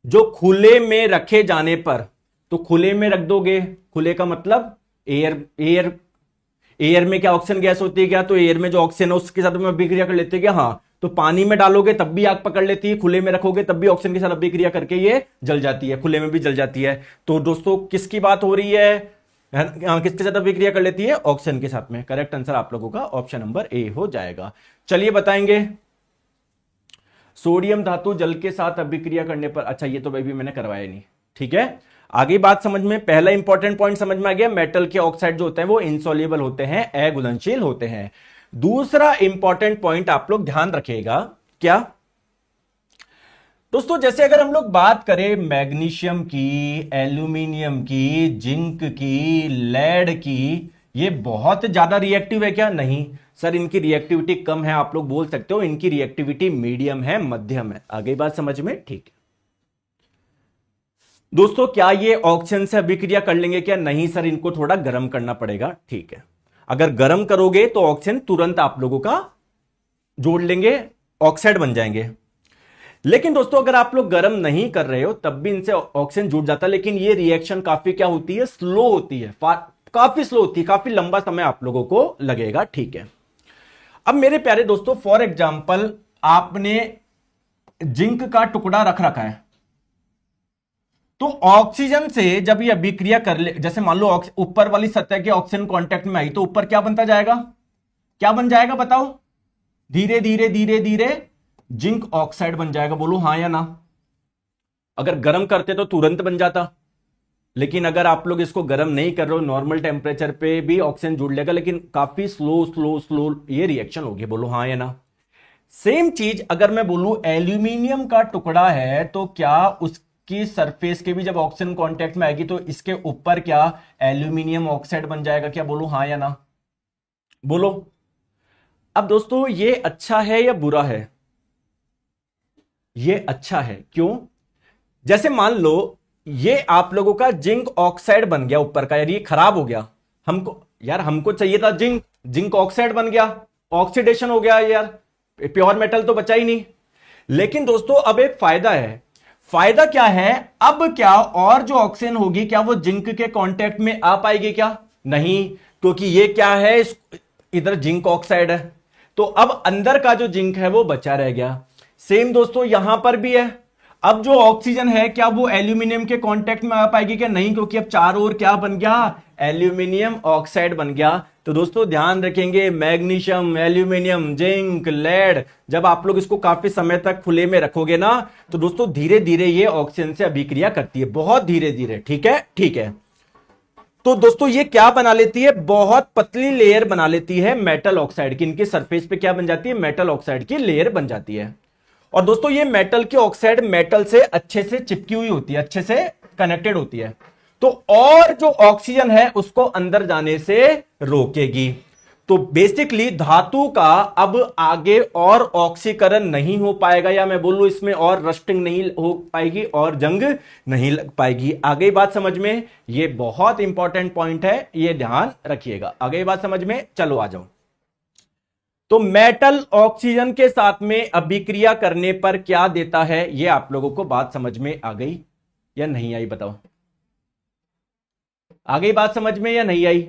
जो खुले में रखे जाने पर, तो खुले में रख दोगे, खुले का मतलब एयर में क्या ऑक्सीजन गैस होती है क्या? तो एयर में जो ऑक्सीजन है उसके साथ में अभिक्रिया कर लेती है क्या? हाँ। तो पानी में डालोगे तब भी आग पकड़ लेती है, खुले में रखोगे तब भी ऑक्सीजन के साथ अभिक्रिया करके ये जल जाती है, खुले में भी जल जाती है। तो दोस्तों किसकी बात हो रही है? किसके साथ अभिक्रिया कर लेती है? ऑक्सीजन के साथ में। करेक्ट आंसर आप लोगों का ऑप्शन नंबर ए हो जाएगा। चलिए बताएंगे। सोडियम धातु जल के साथ अभिक्रिया करने पर, अच्छा ये तो भाई भी मैंने करवाया नहीं, ठीक है। आगे बात समझ में, पहला इंपॉर्टेंट पॉइंट समझ में आ गया, मेटल के ऑक्साइड जो होते हैं वो इनसॉल्युबल होते हैं, अघुलनशील होते हैं। दूसरा इंपॉर्टेंट पॉइंट आप लोग ध्यान रखिएगा, क्या दोस्तों, जैसे अगर हम लोग बात करें मैग्नीशियम की, एल्यूमिनियम की, जिंक की, लेड की, ये बहुत ज्यादा रिएक्टिव है क्या? नहीं सर, इनकी रिएक्टिविटी कम है, आप लोग बोल सकते हो इनकी रिएक्टिविटी मीडियम है, मध्यम है। आगे बात समझ में? ठीक है दोस्तों, क्या ये ऑक्सीजन से अभिक्रिया कर लेंगे क्या? नहीं सर, इनको थोड़ा गर्म करना पड़ेगा, ठीक है। अगर गर्म करोगे तो ऑक्सीजन तुरंत आप लोगों का जोड़ लेंगे, ऑक्साइड बन जाएंगे। लेकिन दोस्तों अगर आप लोग गर्म नहीं कर रहे हो तब भी इनसे ऑक्सीजन जुड़ जाता है, लेकिन ये रिएक्शन काफी क्या होती है, स्लो होती है, काफी स्लो होती है, काफी लंबा समय आप लोगों को लगेगा। ठीक है, अब मेरे प्यारे दोस्तों फॉर एग्जाम्पल आपने जिंक का टुकड़ा रख रखा है, तो ऑक्सीजन से जब ये अभिक्रिया कर ले, जैसे मान लो ऊपर वाली सतह के ऑक्सीजन कांटेक्ट में आई, तो ऊपर क्या बनता जाएगा, क्या बन जाएगा बताओ, धीरे धीरे धीरे धीरे जिंक ऑक्साइड बन जाएगा। बोलो हां या ना। अगर गर्म करते तो तुरंत बन जाता, लेकिन अगर आप लोग इसको गर्म नहीं कर रहे हो, नॉर्मल टेम्परेचर पे भी ऑक्सीजन जुड़ लेगा, लेकिन काफी स्लो स्लो स्लो ये रिएक्शन होगी। बोलो हां या ना। सेम चीज अगर मैं बोलूं एल्यूमिनियम का टुकड़ा है, तो क्या उसकी सरफेस के भी जब ऑक्सीजन कांटेक्ट में आएगी तो इसके ऊपर क्या एल्यूमिनियम ऑक्साइड बन जाएगा क्या? बोलो हां या ना। बोलो। अब दोस्तों ये अच्छा है या बुरा है? ये अच्छा है। क्यों? जैसे मान लो ये आप लोगों का जिंक ऑक्साइड बन गया ऊपर का, यार ये खराब हो गया, हमको चाहिए था जिंक, जिंक ऑक्साइड बन गया, ऑक्सीडेशन हो गया यार, प्योर मेटल तो बचा ही नहीं। लेकिन दोस्तों अब एक फायदा है। फायदा क्या है? अब क्या और जो ऑक्सीजन होगी क्या वो जिंक के कांटेक्ट में आ पाएगी क्या? नहीं, क्योंकि ये क्या है, इधर जिंक ऑक्साइड है, तो अब अंदर का जो जिंक है वो बचा रह गया। सेम दोस्तों यहां पर भी है। अब जो ऑक्सीजन है क्या वो एल्यूमिनियम के कांटेक्ट में आ पाएगी क्या? नहीं, क्योंकि अब चारों ओर क्या बन गया, एल्यूमिनियम ऑक्साइड बन गया। तो दोस्तों ध्यान रखेंगे, मैग्नीशियम, एल्यूमिनियम, जिंक, लेड, जब आप लोग इसको काफी समय तक खुले में रखोगे ना, तो दोस्तों धीरे धीरे ये ऑक्सीजन से अभिक्रिया करती है, बहुत धीरे धीरे। ठीक है, ठीक है। तो दोस्तों ये क्या बना लेती है, बहुत पतली लेयर बना लेती है मेटल ऑक्साइड की। इनकी सरफेस पे क्या बन जाती है, मेटल ऑक्साइड की लेयर बन जाती है। और दोस्तों ये मेटल की ऑक्साइड मेटल से अच्छे से चिपकी हुई होती है, अच्छे से कनेक्टेड होती है, तो और जो ऑक्सीजन है उसको अंदर जाने से रोकेगी। तो बेसिकली धातु का अब आगे और ऑक्सीकरण नहीं हो पाएगा, या मैं बोलूं इसमें और रस्टिंग नहीं हो पाएगी और जंग नहीं लग पाएगी। आगे बात समझ में? ये बहुत इंपॉर्टेंट पॉइंट है, ये ध्यान रखिएगा। आगे बात समझ में? चलो आ जाओ। तो मेटल ऑक्सीजन के साथ में अभिक्रिया करने पर क्या देता है, ये आप लोगों को बात समझ में आ गई या नहीं आई? बताओ, आ गई बात समझ में या नहीं आई?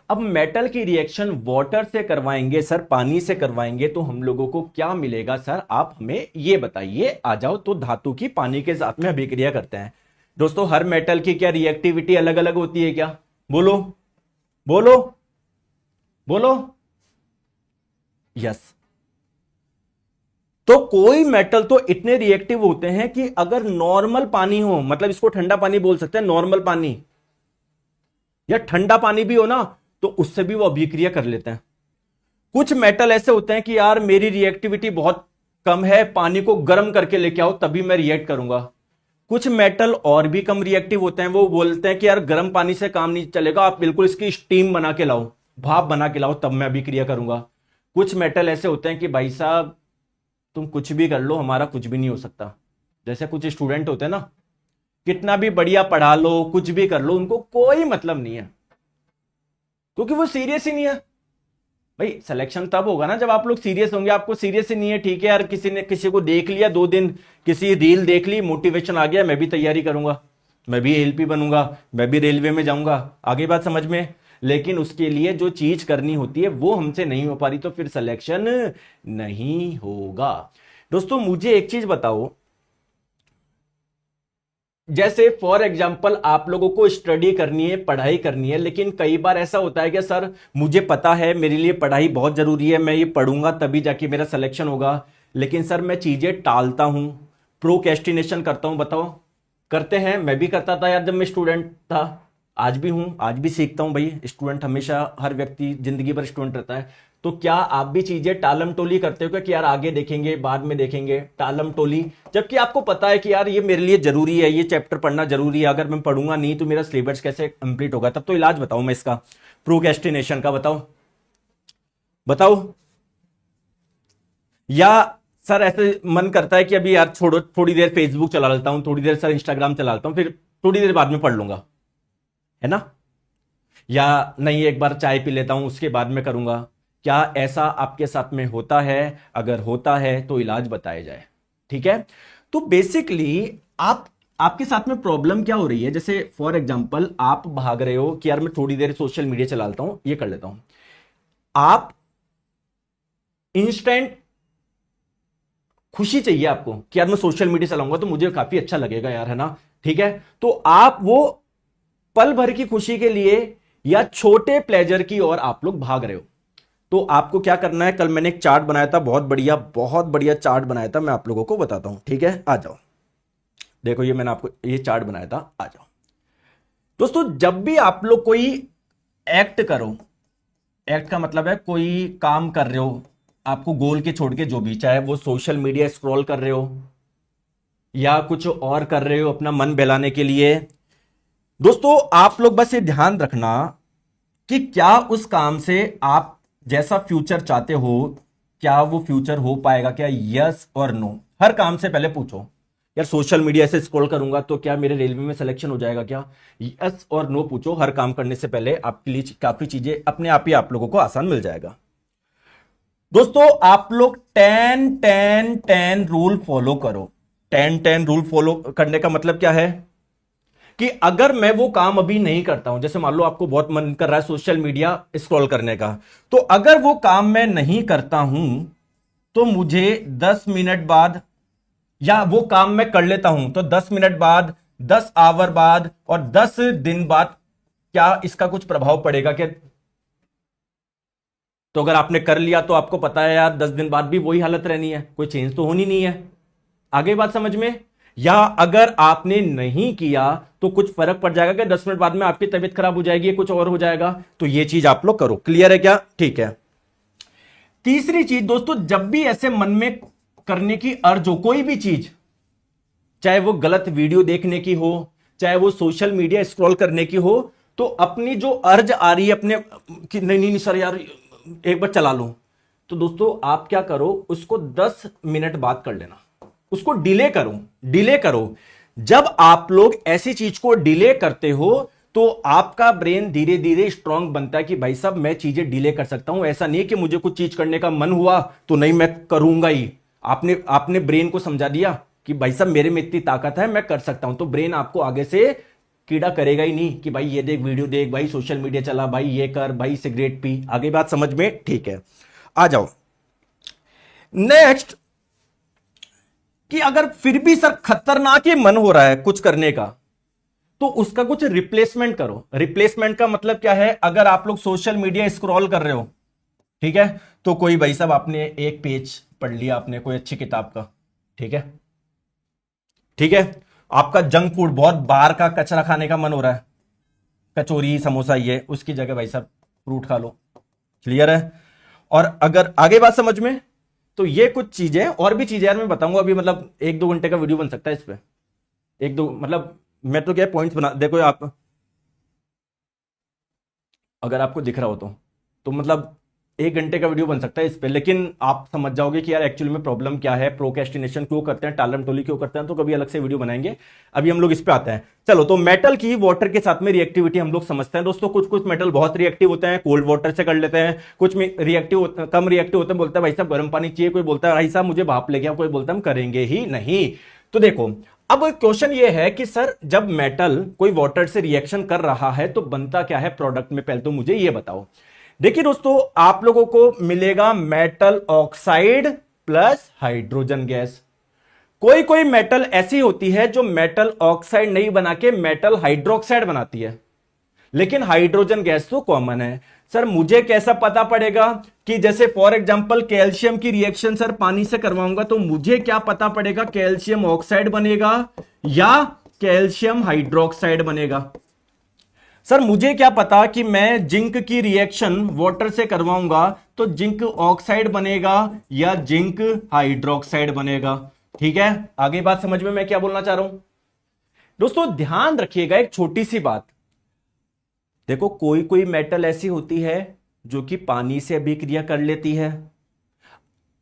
अब मेटल की रिएक्शन वाटर से करवाएंगे सर, पानी से करवाएंगे, तो हम लोगों को क्या मिलेगा सर, आप हमें ये बताइए। आ जाओ। तो धातु की पानी के साथ में अभिक्रिया करते हैं। दोस्तों हर मेटल की क्या रिएक्टिविटी अलग अलग होती है क्या? बोलो बोलो बोलो। यस। तो कोई मेटल तो इतने रिएक्टिव होते हैं कि अगर नॉर्मल पानी हो, मतलब इसको ठंडा पानी बोल सकते हैं, नॉर्मल पानी या ठंडा पानी भी हो ना, तो उससे भी वो अभिक्रिया कर लेते हैं। कुछ मेटल ऐसे होते हैं कि यार मेरी रिएक्टिविटी बहुत कम है, पानी को गर्म करके लेके आओ तभी मैं रिएक्ट करूंगा। कुछ मेटल और भी कम रिएक्टिव होते हैं, वो बोलते हैं कि यार गर्म पानी से काम नहीं चलेगा, आप बिल्कुल इसकी स्टीम बना के लाओ, भाप बना के लाओ, तब मैं अभिक्रिया करूंगा। कुछ मेटल ऐसे होते हैं कि भाई साहब तुम कुछ भी कर लो, हमारा कुछ भी नहीं हो सकता। जैसे कुछ स्टूडेंट होते हैं ना, कितना भी बढ़िया पढ़ा लो, कुछ भी कर लो, उनको कोई मतलब नहीं है, क्योंकि वो सीरियस ही नहीं है। भाई सिलेक्शन तब होगा ना जब आप लोग सीरियस होंगे। आपको सीरियस ही नहीं है, ठीक है यार, किसी ने किसी को देख लिया 2 दिन, किसी रील देख ली, मोटिवेशन आ गया, मैं भी तैयारी करूंगा, मैं भी एलपी बनूंगा, मैं भी रेलवे में जाऊंगा। आगे बात समझ में? लेकिन उसके लिए जो चीज करनी होती है वो हमसे नहीं हो पा रही, तो फिर सिलेक्शन नहीं होगा। दोस्तों मुझे एक चीज बताओ, जैसे फॉर एग्जाम्पल आप लोगों को स्टडी करनी है, पढ़ाई करनी है, लेकिन कई बार ऐसा होता है कि सर मुझे पता है मेरे लिए पढ़ाई बहुत जरूरी है, मैं ये पढ़ूंगा तभी जाके मेरा सिलेक्शन होगा, लेकिन सर मैं चीजें टालता हूं, प्रोक्रेस्टिनेशन करता हूं। बताओ, करते हैं? मैं भी करता था यार जब मैं स्टूडेंट था, आज भी हूं, आज भी सीखता हूं। भाई स्टूडेंट हमेशा, हर व्यक्ति जिंदगी भर स्टूडेंट रहता है। तो क्या आप भी चीजें टालम टोली करते हो क्या, कि यार आगे देखेंगे, बाद में देखेंगे, टालम टोली, जबकि आपको पता है कि यार ये मेरे लिए जरूरी है, ये चैप्टर पढ़ना जरूरी है, अगर मैं पढ़ूंगा नहीं तो मेरा सिलेबस कैसे कंप्लीट होगा? तब तो इलाज बताओ मैं इसका, प्रोक्रेस्टिनेशन का बताओ बताओ। या सर ऐसे मन करता है कि अभी यार छोड़ो, थोड़ी देर फेसबुक चला लेता हूं, थोड़ी देर सर इंस्टाग्राम चला लेता हूं, फिर थोड़ी देर बाद में पढ़ लूंगा, है ना? या नहीं, एक बार चाय पी लेता हूं उसके बाद में करूंगा। क्या ऐसा आपके साथ में होता है? अगर होता है तो इलाज बताया जाए। ठीक है, तो बेसिकली आपके साथ में प्रॉब्लम क्या हो रही है? जैसे फॉर एग्जांपल आप भाग रहे हो कि यार मैं थोड़ी देर सोशल मीडिया चला लेता हूं, ये कर लेता हूं। आप इंस्टेंट खुशी चाहिए आपको कि यार मैं सोशल मीडिया चलाऊंगा तो मुझे काफी अच्छा लगेगा यार, है ना? ठीक है, तो आप वो पल भर की खुशी के लिए या छोटे प्लेजर की ओर आप लोग भाग रहे हो। तो आपको क्या करना है, कल मैंने एक चार्ट बनाया था, बहुत बढ़िया चार्ट बनाया था, मैं आप लोगों को बताता हूं। ठीक है, आ जाओ, देखो ये मैंने आपको ये चार्ट बनाया था, आ जाओ दोस्तों। जब भी आप लोग कोई एक्ट करो, एक्ट का मतलब है कोई काम कर रहे हो, आपको गोल के छोड़ के जो भी, चाहे वो सोशल मीडिया स्क्रॉल कर रहे हो या कुछ और कर रहे हो अपना मन बहलाने के लिए, दोस्तों आप लोग बस ये ध्यान रखना कि क्या उस काम से आप जैसा फ्यूचर चाहते हो, क्या वो फ्यूचर हो पाएगा क्या? यस और नो। हर काम से पहले पूछो, यार सोशल मीडिया से स्क्रॉल करूंगा तो क्या मेरे रेलवे में सिलेक्शन हो जाएगा क्या? यस और नो पूछो हर काम करने से पहले, आपके लिए काफी चीजें अपने आप ही आप लोगों को आसान मिल जाएगा। दोस्तों आप लोग 10-10-10 रूल फॉलो करो। 10-10 रूल फॉलो करने का मतलब क्या है कि अगर मैं वो काम अभी नहीं करता हूं, जैसे मान लो आपको बहुत मन कर रहा है सोशल मीडिया स्क्रॉल करने का, तो अगर वो काम मैं नहीं करता हूं तो मुझे 10 मिनट बाद, या वो काम मैं कर लेता हूं तो 10 मिनट बाद, 10 आवर बाद और 10 दिन बाद क्या इसका कुछ प्रभाव पड़ेगा क्या? तो अगर आपने कर लिया तो आपको पता है यार 10 दिन बाद भी वही हालत रहनी है, कोई चेंज तो होनी नहीं है। आगे बात समझ में? या अगर आपने नहीं किया तो कुछ फर्क पड़ जाएगा कि 10 मिनट बाद में आपकी तबीयत खराब हो जाएगी, कुछ और हो जाएगा? तो ये चीज आप लोग करो। क्लियर है क्या? ठीक है। तीसरी चीज दोस्तों, जब भी ऐसे मन में करने की अर्ज हो कोई भी चीज, चाहे वो गलत वीडियो देखने की हो, चाहे वो सोशल मीडिया स्क्रॉल करने की हो, तो अपनी जो अर्ज आ रही है अपने कि नहीं नहीं सर यार एक बार चला लूं, तो दोस्तों आप क्या करो, उसको 10 मिनट बाद कर लेना, उसको डिले करो, डिले करो। जब आप लोग ऐसी चीज को डिले करते हो तो आपका ब्रेन धीरे धीरे स्ट्रांग बनता है कि भाई साहब मैं चीजें डिले कर सकता हूं। ऐसा नहीं कि मुझे कुछ चीज करने का मन हुआ तो नहीं मैं करूंगा ही। आपने आपने ब्रेन को समझा दिया कि भाई साहब मेरे में इतनी ताकत है, मैं कर सकता हूं, तो ब्रेन आपको आगे से कीड़ा करेगा ही नहीं कि भाई ये देख वीडियो देख, भाई सोशल मीडिया चला, भाई ये कर, भाई सिगरेट पी। आगे बात समझ में? ठीक है, आ जाओ नेक्स्ट। कि अगर फिर भी सर खतरनाक ही मन हो रहा है कुछ करने का, तो उसका कुछ रिप्लेसमेंट करो। रिप्लेसमेंट का मतलब क्या है? अगर आप लोग सोशल मीडिया स्क्रॉल कर रहे हो, ठीक है, तो कोई भाई साहब आपने एक पेज पढ़ लिया आपने कोई अच्छी किताब का, ठीक है, ठीक है, आपका जंक फूड बहुत बाहर का कचरा खाने का मन हो रहा है, कचौरी समोसा ये, उसकी जगह भाई साहब फ्रूट खा लो। क्लियर है? और अगर आगे बात समझ में, तो ये कुछ चीजें और भी चीजें यार मैं बताऊंगा अभी, मतलब 1-2 घंटे का वीडियो बन सकता है इस पे, 1-2 मतलब मैं तो क्या पॉइंट्स बना, देखो आप अगर आपको दिख रहा हो तो मतलब 1 घंटे का वीडियो बन सकता है इस पे, लेकिन आप समझ जाओगे कि यार एक्चुअली में प्रॉब्लम क्या है, प्रोक्रेस्टिनेशन क्यों करते हैं, टालम टोली क्यों करते हैं, तो कभी अलग से वीडियो बनाएंगे। अभी हम लोग इस पे आते हैं। चलो, तो मेटल की वाटर के साथ में रिएक्टिविटी हम लोग समझते हैं दोस्तों। कुछ कुछ मेटल बहुत रिएक्टिव होते हैं, कोल्ड वाटर से कर लेते हैं, कुछ में रिएक्टिव कम रिएक्टिव होते हैं, बोलते हैं भाई साहब गर्म पानी चाहिए, कोई बोलता है भाई साहब मुझे भाप लेके आओ, कोई बोलता है हम करेंगे ही नहीं। तो देखो, अब क्वेश्चन ये है कि सर जब मेटल कोई वाटर से रिएक्शन कर रहा है तो बनता क्या है प्रोडक्ट में, पहले तो मुझे ये बताओ। देखिए दोस्तों, आप लोगों को मिलेगा metal oxide plus hydrogen gas. कोई कोई मेटल ऐसी होती है जो मेटल ऑक्साइड नहीं बना के मेटल हाइड्रोक्साइड बनाती है, लेकिन हाइड्रोजन गैस तो कॉमन है। सर मुझे कैसा पता पड़ेगा कि जैसे फॉर एग्जांपल कैल्शियम की रिएक्शन सर पानी से करवाऊंगा तो मुझे क्या पता पड़ेगा कैल्शियम ऑक्साइड बनेगा या कैल्शियम हाइड्रोक्साइड बनेगा? सर मुझे क्या पता कि मैं जिंक की रिएक्शन वाटर से करवाऊंगा तो जिंक ऑक्साइड बनेगा या जिंक हाइड्रोक्साइड बनेगा? ठीक है, आगे बात समझ में मैं क्या बोलना चाह रहा हूं दोस्तों? ध्यान रखिएगा एक छोटी सी बात। देखो, कोई कोई मेटल ऐसी होती है जो कि पानी से अभिक्रिया कर लेती है,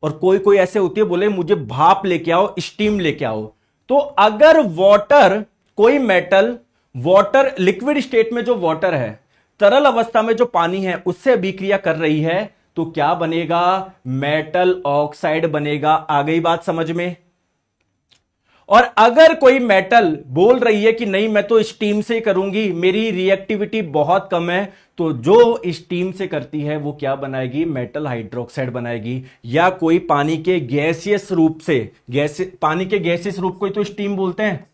और कोई कोई ऐसे होती है बोले मुझे भाप लेके आओ, स्टीम लेके आओ। तो अगर वाटर, कोई मेटल वाटर लिक्विड स्टेट में जो वाटर है, तरल अवस्था में जो पानी है उससे अभिक्रिया कर रही है, तो क्या बनेगा, मेटल ऑक्साइड बनेगा। आ गई बात समझ में। और अगर कोई मेटल बोल रही है कि नहीं मैं तो स्टीम से करूंगी, मेरी रिएक्टिविटी बहुत कम है, तो जो स्टीम से करती है वो क्या बनाएगी, मेटल हाइड्रोक्साइड बनाएगी। या कोई पानी के गैसियस रूप से, पानी के गैसियस रूप को ही तो स्टीम बोलते हैं,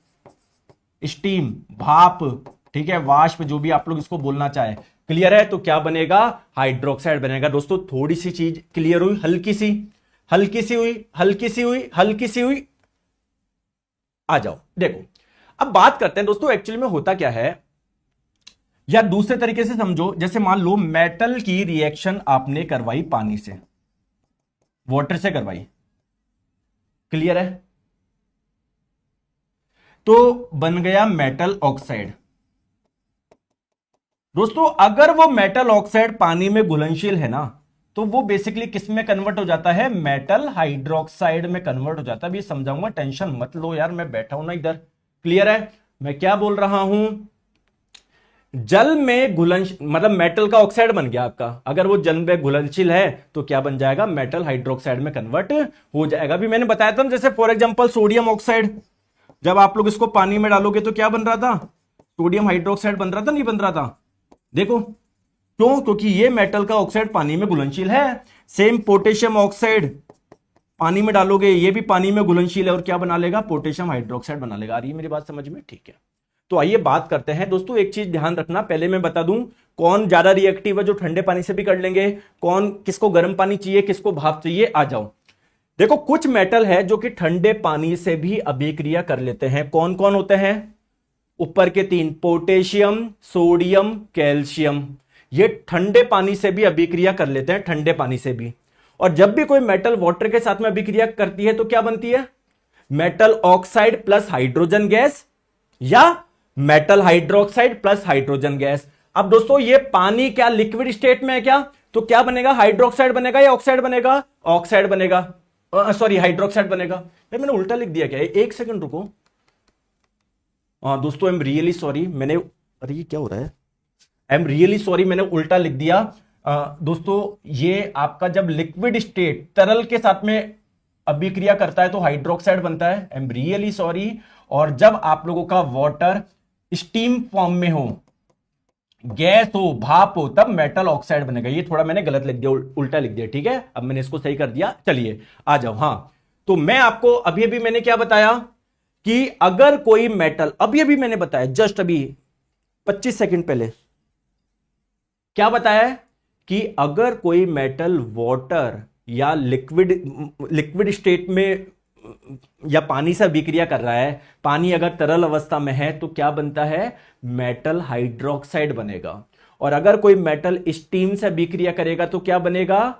स्टीम, भाप, ठीक है, वाष्प, जो भी आप लोग इसको बोलना चाहे। क्लियर है? तो क्या बनेगा, हाइड्रोक्साइड बनेगा। दोस्तों थोड़ी सी चीज क्लियर हुई, हल्की सी हुई। आ जाओ देखो, अब बात करते हैं दोस्तों एक्चुअली में होता क्या है, या दूसरे तरीके से समझो, जैसे मान लो मेटल की रिएक्शन आपने करवाई पानी से, वाटर से करवाई। क्लियर है? तो बन गया मेटल ऑक्साइड। दोस्तों अगर वो मेटल ऑक्साइड पानी में घुलनशील है ना, तो वो बेसिकली किस में कन्वर्ट हो जाता है, मेटल हाइड्रोक्साइड में कन्वर्ट हो जाता है। अभी समझाऊंगा, टेंशन मत लो यार, मैं बैठा हूं ना इधर। क्लियर है मैं क्या बोल रहा हूं? जल में मतलब मेटल का ऑक्साइड बन गया आपका, अगर वो जल में घुलनशील है तो क्या बन जाएगा, मेटल हाइड्रोक्साइड में कन्वर्ट हो जाएगा। अभी मैंने बताया था ना, जैसे फॉर एग्जांपल सोडियम ऑक्साइड, जब आप लोग इसको पानी में डालोगे तो क्या बन रहा था, सोडियम हाइड्रोक्साइड बन रहा था, नहीं बन रहा था? देखो क्यों, क्योंकि ये मेटल का ऑक्साइड पानी में घुलनशील है। सेम पोटेशियम ऑक्साइड पानी में डालोगे, ये भी पानी में घुलनशील है और क्या बना लेगा, पोटेशियम हाइड्रोक्साइड बना लेगा। आ रही है मेरी बात समझ में? ठीक है, तो आइए बात करते हैं। दोस्तों एक चीज ध्यान रखना, पहले मैं बता दूं कौन ज्यादा रिएक्टिव है, जो ठंडे पानी से भी कर लेंगे, कौन किसको गर्म पानी चाहिए, किसको भाप चाहिए। आ जाओ देखो, कुछ मेटल है जो कि ठंडे पानी से भी अभिक्रिया कर लेते हैं। कौन कौन होते हैं, ऊपर के तीन, पोटेशियम, सोडियम, कैल्शियम, ये ठंडे पानी से भी अभिक्रिया कर लेते हैं, ठंडे पानी से भी। और जब भी कोई मेटल वाटर के साथ में अभिक्रिया करती है तो क्या बनती है, metal oxide plus hydrogen gas, या metal hydroxide plus hydrogen gas. अब दोस्तों ये पानी क्या लिक्विड स्टेट में है क्या, तो क्या बनेगा, हाइड्रोक्साइड बनेगा या ऑक्साइड बनेगा, ऑक्साइड बनेगा, सॉरी हाइड्रोक्साइड बनेगा। मैंने उल्टा लिख दिया क्या, एक सेकंड रुको। दोस्तों आई एम रियली सॉरी, मैंने, अरे ये क्या हो रहा है, आई एम रियली सॉरी, मैंने उल्टा लिख दिया। दोस्तों ये आपका जब लिक्विड स्टेट तरल के साथ में अभिक्रिया करता है तो हाइड्रोक्साइड बनता है, आई एम रियली सॉरी। और जब आप लोगों का वाटर स्टीम फॉर्म में हो, गैस हो, भाप हो, तब मेटल ऑक्साइड बनेगा। ये थोड़ा मैंने गलत लिख दिया, उल्टा लिख दिया, ठीक है, अब मैंने इसको सही कर दिया। चलिए आ जाओ। हां तो मैं आपको अभी अभी मैंने क्या बताया कि अगर कोई मेटल, अभी अभी मैंने बताया जस्ट अभी 25 सेकंड पहले, क्या बताया है कि अगर कोई मेटल वाटर या लिक्विड स्टेट में या पानी से अभिक्रिया कर रहा है, पानी अगर तरल अवस्था में है तो क्या बनता है, मेटल हाइड्रोक्साइड बनेगा। और अगर कोई मेटल स्टीम से अभिक्रिया करेगा तो क्या बनेगा,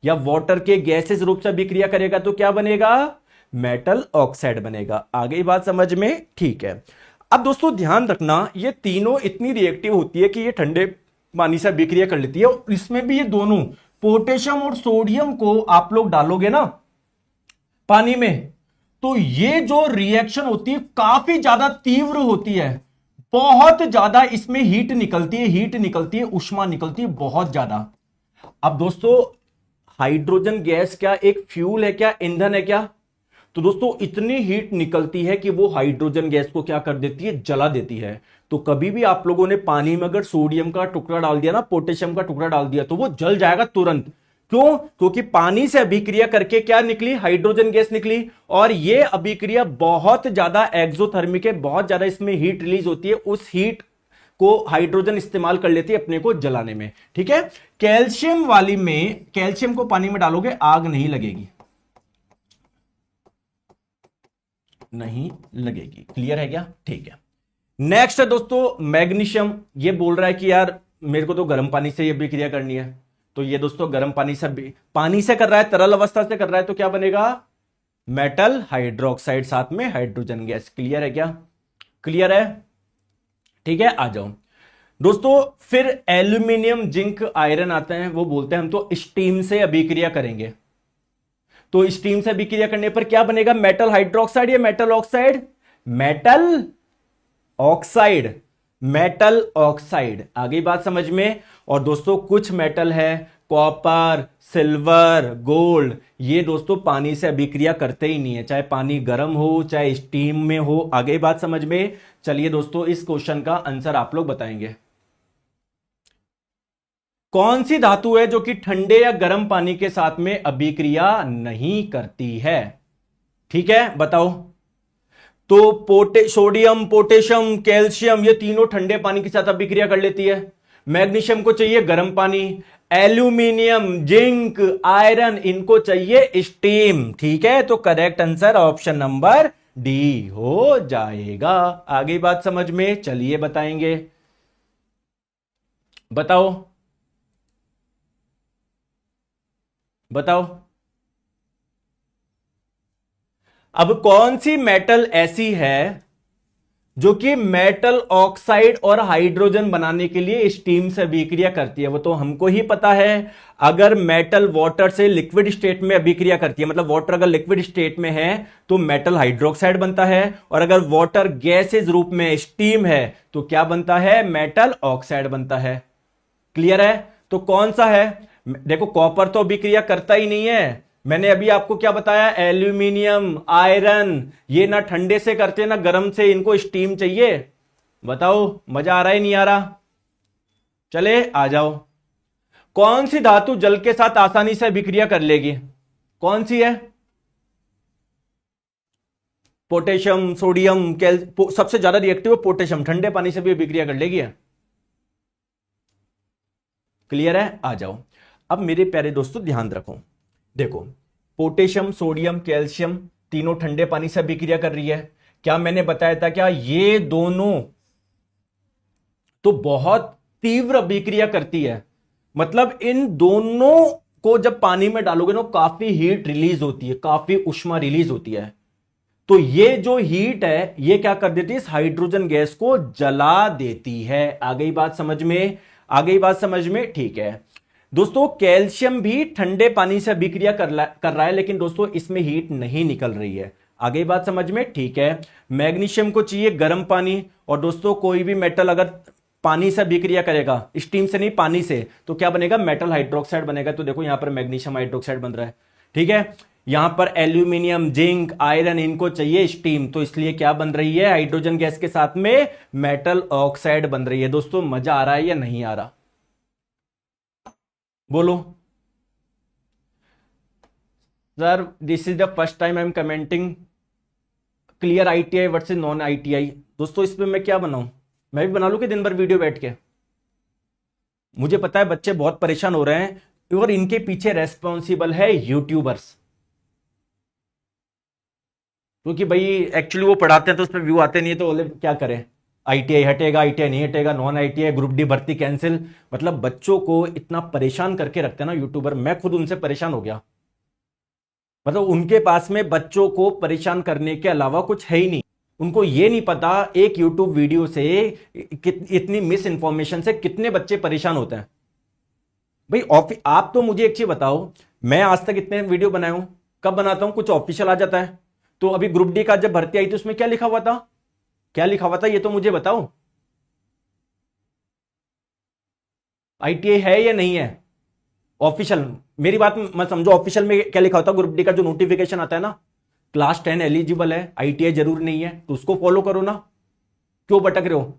या वाटर के गैसेस रूप से अभिक्रिया करेगा तो क्या बनेगा, मेटल ऑक्साइड बनेगा। आ गई बात समझ में? ठीक है। अब दोस्तों ध्यान रखना, ये तीनों इतनी रिएक्टिव होती है कि ये ठंडे पानी से अभिक्रिया कर लेती है। और इसमें भी ये दोनों पोटेशियम और सोडियम को आप लोग डालोगे ना पानी में, तो ये जो रिएक्शन होती है काफी ज्यादा तीव्र होती है, बहुत ज्यादा इसमें हीट निकलती है, उष्मा निकलती है बहुत ज्यादा। अब दोस्तों हाइड्रोजन गैस क्या एक फ्यूल है क्या, ईंधन है क्या, तो दोस्तों इतनी हीट निकलती है कि वो हाइड्रोजन गैस को क्या कर देती है, जला देती है। तो कभी भी आप लोगों ने पानी में अगर सोडियम का टुकड़ा डाल दिया ना, पोटेशियम का टुकड़ा डाल दिया, तो वो जल जाएगा तुरंत। क्यों? क्योंकि पानी से अभिक्रिया करके क्या निकली, हाइड्रोजन गैस निकली। और ये अभिक्रिया बहुत ज्यादा एक्सोथर्मिक है, बहुत ज्यादा इसमें हीट रिलीज होती है, उस हीट को हाइड्रोजन इस्तेमाल कर लेती है अपने को जलाने में। ठीक है। कैल्शियम वाली में, कैल्शियम को पानी में डालोगे आग नहीं लगेगी, नहीं लगेगी। क्लियर है क्या? ठीक है। नेक्स्ट है दोस्तों मैग्नीशियम। ये बोल रहा है कि यार मेरे को तो गर्म पानी से ये अभिक्रिया करनी है, तो ये दोस्तों गर्म पानी से कर रहा है, तरल अवस्था से कर रहा है, तो क्या बनेगा, मेटल हाइड्रोक्साइड साथ में हाइड्रोजन गैस। क्लियर है क्या? क्लियर है? ठीक है। आ जाओ दोस्तों, फिर एल्यूमिनियम, जिंक, आयरन आते हैं, वो बोलते हैं हम तो स्टीम से अभिक्रिया करेंगे। तो स्टीम से अभिक्रिया करने पर क्या बनेगा, मेटल हाइड्रोक्साइड या metal oxide, metal oxide. Metal oxide. आगे बात समझ में। और दोस्तों कुछ मेटल है, कॉपर, सिल्वर, गोल्ड, ये दोस्तों पानी से अभिक्रिया करते ही नहीं है, चाहे पानी गर्म हो चाहे स्टीम में हो। आगे बात समझ में। चलिए दोस्तों इस क्वेश्चन का आंसर आप लोग बताएंगे। कौन सी धातु है जो कि ठंडे या गर्म पानी के साथ में अभिक्रिया नहीं करती है? ठीक है, बताओ। तो सोडियम, पोटेशियम, कैल्शियम, ये तीनों ठंडे पानी के साथ अभिक्रिया कर लेती है। मैग्नीशियम को चाहिए गर्म पानी, एल्यूमिनियम, जिंक, आयरन, इनको चाहिए स्टीम। ठीक है, तो correct answer option number D हो जाएगा। आगे बात समझ में। चलिए बताएंगे, बताओ बताओ। अब कौन सी मेटल ऐसी है जो कि मेटल ऑक्साइड और हाइड्रोजन बनाने के लिए स्टीम से अभिक्रिया करती है? वो तो हमको ही पता है। अगर मेटल वाटर से लिक्विड स्टेट में अभिक्रिया करती है, मतलब वाटर अगर लिक्विड स्टेट में है तो मेटल हाइड्रोक्साइड बनता है, और अगर वाटर गैसेज रूप में स्टीम है तो क्या बनता है? मेटल ऑक्साइड बनता है। क्लियर है? तो कौन सा है? देखो कॉपर तो अभिक्रिया करता ही नहीं है। मैंने अभी आपको क्या बताया? एल्यूमिनियम, आयरन, ये ना ठंडे से करते ना गर्म से, इनको स्टीम चाहिए। बताओ मजा आ रहा है नहीं आ रहा? चले आ जाओ। कौन सी धातु जल के साथ आसानी से अभिक्रिया कर लेगी? कौन सी है? पोटेशियम, सोडियम, सबसे ज्यादा रिएक्टिव पोटेशियम, ठंडे पानी से भी अभिक्रिया कर लेगी। क्लियर है? आ जाओ। अब मेरे प्यारे दोस्तों ध्यान रखो, देखो पोटेशियम, सोडियम, कैल्शियम तीनों ठंडे पानी से अभिक्रिया कर रही है। क्या मैंने बताया था क्या ये दोनों तो बहुत तीव्र अभिक्रिया करती है? मतलब इन दोनों को जब पानी में डालोगे ना काफी हीट रिलीज होती है, काफी उष्मा रिलीज होती है। तो ये जो हीट है ये क्या कर देती है? इस हाइड्रोजन गैस को जला देती है। आ गई बात समझ में? आ गई बात समझ में? ठीक है दोस्तों, कैल्शियम भी ठंडे पानी से अभिक्रिया कर रहा है, लेकिन दोस्तों इसमें हीट नहीं निकल रही है। आगे बात समझ में? ठीक है। मैग्नीशियम को चाहिए गर्म पानी, और दोस्तों कोई भी मेटल अगर पानी से अभिक्रिया करेगा, स्टीम से नहीं पानी से, तो क्या बनेगा? मेटल हाइड्रोक्साइड बनेगा। तो देखो यहां पर मैग्नीशियम हाइड्रोक्साइड बन रहा है। ठीक है, यहां पर एल्यूमिनियम, जिंक, आयरन, इनको चाहिए स्टीम, तो इसलिए क्या बन रही है? हाइड्रोजन गैस के साथ में मेटल ऑक्साइड बन रही है। दोस्तों मजा आ रहा है या नहीं आ रहा? बोलो sir, this is the first time I am commenting clear ITI versus non ITI. दोस्तों इस पे मैं क्या बनाऊं? मैं भी बना लूं कि दिन भर वीडियो बैठ के? मुझे पता है बच्चे बहुत परेशान हो रहे हैं, और इनके पीछे रेस्पॉन्सिबल है यूट्यूबर्स, क्योंकि भाई एक्चुअली वो पढ़ाते हैं तो उस पर व्यू आते नहीं है, तो बोले क्या करें? आईटीआई हटेगा, आईटीआई नहीं हटेगा, नॉन आईटीआई, ग्रुप डी भर्ती कैंसिल। मतलब बच्चों को इतना परेशान करके रखते हैं ना यूट्यूबर, मैं खुद उनसे परेशान हो गया। मतलब उनके पास में बच्चों को परेशान करने के अलावा कुछ है ही नहीं। उनको ये नहीं पता एक यूट्यूब वीडियो से इतनी मिस इंफॉर्मेशन से कितने बच्चे परेशान होते हैं। भाई आप तो मुझे एक चीज बताओ, मैं आज तक इतने वीडियो बनाया हूं, कब बनाता हूं कुछ ऑफिशियल आ जाता है? तो अभी ग्रुप डी का जब भर्ती आई थी उसमें क्या लिखा हुआ था? क्या लिखा हुआ था ये तो मुझे बताओ। आईटीआई है या नहीं है ऑफिशियल? मेरी बात मत समझो, ऑफिशियल में क्या लिखा होता है? ग्रुप डी का जो नोटिफिकेशन आता है ना, क्लास 10 एलिजिबल है, आईटीआई जरूर नहीं है, तो उसको फॉलो करो ना। क्यों भटक रहे हो?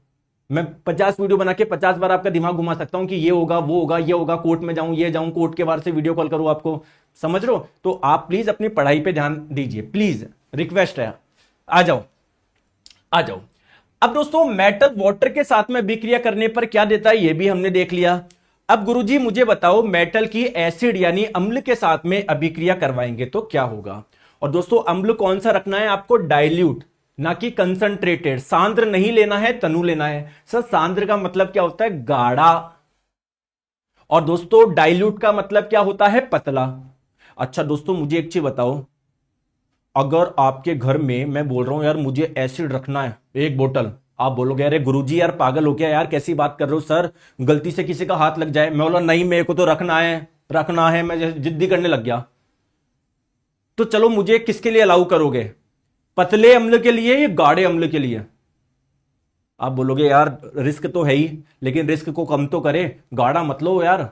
मैं 50 वीडियो बना के 50 बार आपका दिमाग घुमा सकता हूं कि ये होगा, वो होगा, ये होगा, कोर्ट में जाऊं, ये जाऊं, कोर्ट के बाहर से वीडियो कॉल करूं आपको। समझ रहे हो? तो आप प्लीज अपनी पढ़ाई पे ध्यान दीजिए, प्लीज रिक्वेस्ट है। आ जाओ आ जाओ। अब दोस्तों मेटल वाटर के साथ में अभिक्रिया करने पर क्या देता है ये भी हमने देख लिया। अब गुरुजी मुझे बताओ, मेटल की एसिड यानी अम्ल के साथ में अभिक्रिया करवाएंगे तो क्या होगा? और दोस्तों अम्ल कौन सा रखना है आपको? डाइल्यूट, ना कि कंसंट्रेटेड। सांद्र नहीं लेना है, तनु लेना है। सर सांद्र का मतलब क्या होता है? गाढ़ा। और दोस्तों डाइल्यूट का मतलब क्या होता है? पतला। अच्छा दोस्तों मुझे एक चीज बताओ, अगर आपके घर में मैं बोल रहा हूं यार मुझे एसिड रखना है 1 बोतल, आप बोलोगे अरे गुरुजी यार पागल हो गया यार, कैसी बात कर रहे हो सर, गलती से किसी का हाथ लग जाए। मैं बोला नहीं मेरे को तो रखना है रखना है, मैं जिद्दी करने लग गया। तो चलो मुझे किसके लिए अलाउ करोगे? पतले अम्ल के लिए या गाढ़े अम्ल के लिए? आप बोलोगे यार रिस्क तो है ही, लेकिन रिस्क को कम तो करे, गाढ़ा मत लो यार,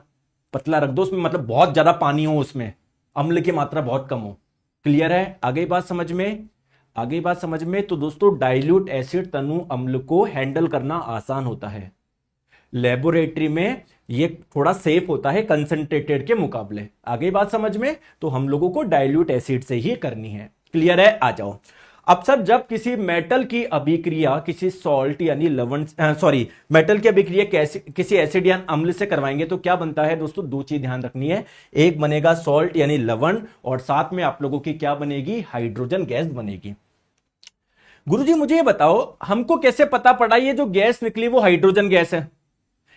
पतला रख दो उसमें, मतलब बहुत ज्यादा पानी हो उसमें, अम्ल की मात्रा बहुत कम हो। क्लियर है? आगे बात समझ में? आगे बात समझ में? तो दोस्तों डाइल्यूट एसिड तनु अम्ल को हैंडल करना आसान होता है, लेबोरेटरी में ये थोड़ा सेफ होता है कंसंट्रेटेड के मुकाबले। आगे बात समझ में? तो हम लोगों को डाइल्यूट एसिड से ही करनी है। क्लियर है? आ जाओ। अब सर जब किसी मेटल की अभिक्रिया किसी सॉल्ट यानी लवण सॉरी मेटल की अभिक्रिया किसी एसिड या अम्ल से करवाएंगे तो क्या बनता है दोस्तों? दो चीज ध्यान रखनी है, एक बनेगा सॉल्ट यानी लवण, और साथ में आप लोगों की क्या बनेगी? हाइड्रोजन गैस बनेगी। गुरुजी मुझे ये बताओ, हमको कैसे पता पड़ा ये जो गैस निकली वो हाइड्रोजन गैस है?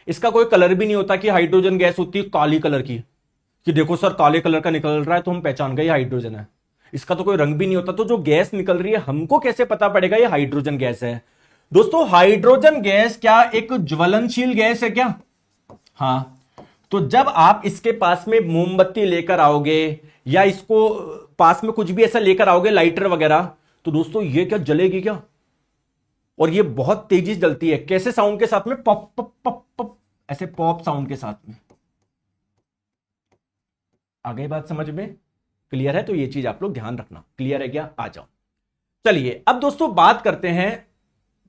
इसका कोई कलर भी नहीं होता कि हाइड्रोजन गैस होती है काली कलर की, कि देखो सर काले कलर का निकल रहा है तो हम पहचान गए हाइड्रोजन है। इसका तो कोई रंग भी नहीं होता। तो जो गैस निकल रही है हमको कैसे पता पड़ेगा ये हाइड्रोजन गैस है? दोस्तों हाइड्रोजन गैस क्या एक ज्वलनशील गैस है क्या? हां। तो जब आप इसके पास में मोमबत्ती लेकर आओगे या इसको पास में कुछ भी ऐसा लेकर आओगे लाइटर वगैरह, तो दोस्तों ये क्या जलेगी क्या? और ये बहुत तेजी से जलती है। कैसे साउंड के साथ में? पॉप पॉप पॉप पॉप, ऐसे पॉप साउंड के साथ में। आ गई बात समझ में? क्लियर है? तो ये चीज आप लोग ध्यान रखना। क्लियर है क्या? आ जाओ। चलिए अब दोस्तों बात करते हैं,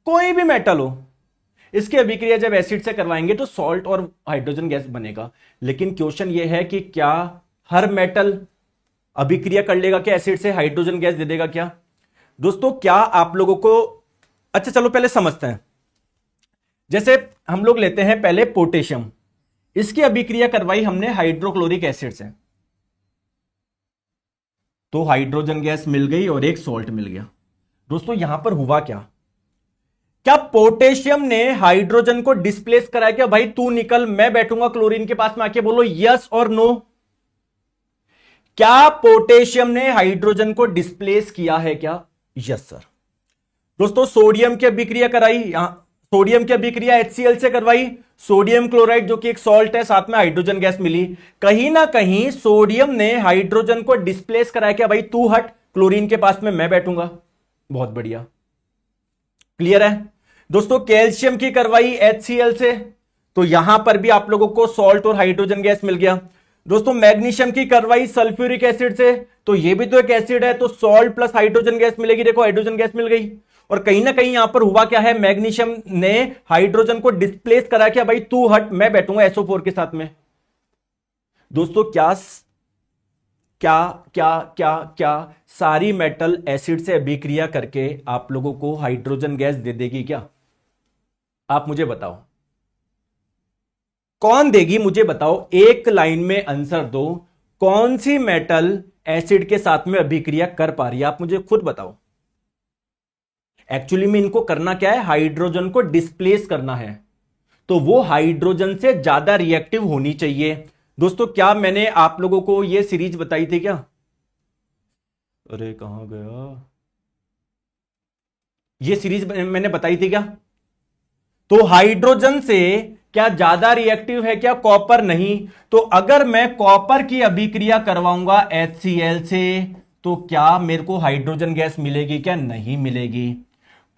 कोई भी मेटल हो इसकी अभिक्रिया जब एसिड से करवाएंगे तो सॉल्ट और हाइड्रोजन गैस बनेगा। लेकिन क्वेश्चन ये है कि क्या हर मेटल अभिक्रिया कर लेगा क्या एसिड से, हाइड्रोजन गैस दे देगा क्या? दोस्तों क्या आप लोगों को, अच्छा चलो पहले समझते हैं। जैसे हम लोग लेते हैं पहले पोटेशियम, इसकी अभिक्रिया करवाई हमने हाइड्रोक्लोरिक एसिड से, तो हाइड्रोजन गैस मिल गई और एक सॉल्ट मिल गया। दोस्तों यहां पर हुआ क्या? क्या पोटेशियम ने हाइड्रोजन को डिस्प्लेस कराया? क्या भाई तू निकल मैं बैठूंगा क्लोरीन के पास में, आके बोलो यस और नो। क्या पोटेशियम ने हाइड्रोजन को डिस्प्लेस किया है क्या? Yes sir. दोस्तों सोडियम की अभिक्रिया कराई, यहां सोडियम की अभिक्रिया HCl से करवाई, सोडियम क्लोराइड जो कि एक सॉल्ट है, साथ में हाइड्रोजन गैस मिली। कहीं ना कहीं सोडियम ने हाइड्रोजन को डिस्प्लेस कराया, क्या भाई तू हट क्लोरीन के पास में मैं बैठूंगा। बहुत बढ़िया। क्लियर है? दोस्तों कैल्शियम की करवाई HCl से, तो यहां पर भी आप लोगों को सॉल्ट और हाइड्रोजन गैस मिल गया। दोस्तों मैग्नीशियम की करवाई सल्फ्यूरिक एसिड से, तो ये भी तो एक एसिड है, तो सॉल्ट प्लस हाइड्रोजन गैस मिलेगी। देखो हाइड्रोजन गैस मिल गई। और कहीं ना कहीं यहां पर हुआ क्या है? मैग्नीशियम ने हाइड्रोजन को डिस्प्लेस करा, क्या भाई तू हट मैं बैठूंगा SO4 के साथ में। दोस्तों क्या क्या क्या क्या क्या सारी मेटल एसिड से अभिक्रिया करके आप लोगों को हाइड्रोजन गैस दे देगी क्या? आप मुझे बताओ कौन देगी, मुझे बताओ। एक लाइन में आंसर दो, कौन सी मेटल एसिड के साथ में अभिक्रिया कर पा रही है? आप मुझे खुद बताओ। एक्चुअली में इनको करना क्या है? हाइड्रोजन को डिस्प्लेस करना है, तो वो हाइड्रोजन से ज्यादा रिएक्टिव होनी चाहिए। दोस्तों क्या मैंने आप लोगों को ये सीरीज बताई थी क्या? अरे कहां गया ये सीरीज, मैंने बताई थी क्या? तो हाइड्रोजन से क्या ज्यादा रिएक्टिव है क्या कॉपर? नहीं। तो अगर मैं कॉपर की अभिक्रिया करवाऊंगा HCl से, तो क्या मेरे को हाइड्रोजन गैस मिलेगी क्या? नहीं मिलेगी।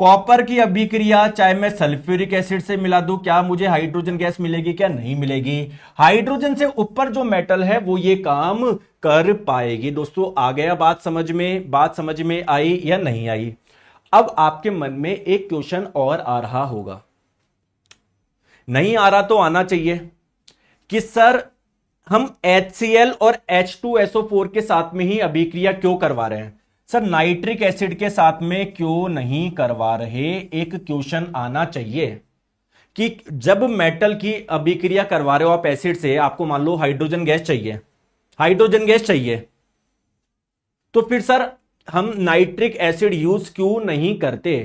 कॉपर की अभिक्रिया चाहे मैं सल्फ्यूरिक एसिड से मिला दूं, क्या मुझे हाइड्रोजन गैस मिलेगी क्या? नहीं मिलेगी। हाइड्रोजन से ऊपर जो मेटल है वो ये काम कर पाएगी। दोस्तों आ गया बात समझ में? बात समझ में आई या नहीं आई? अब आपके मन में एक क्वेश्चन और आ रहा होगा, नहीं आ रहा तो आना चाहिए, कि सर हम HCl और H2SO4 के साथ में ही अभिक्रिया क्यों करवा रहे हैं? सर नाइट्रिक एसिड के साथ में क्यों नहीं करवा रहे? एक क्वेश्चन आना चाहिए कि जब मेटल की अभिक्रिया करवा रहे हो आप एसिड से, आपको मान लो हाइड्रोजन गैस चाहिए, हाइड्रोजन गैस चाहिए, तो फिर सर हम नाइट्रिक एसिड यूज क्यों नहीं करते?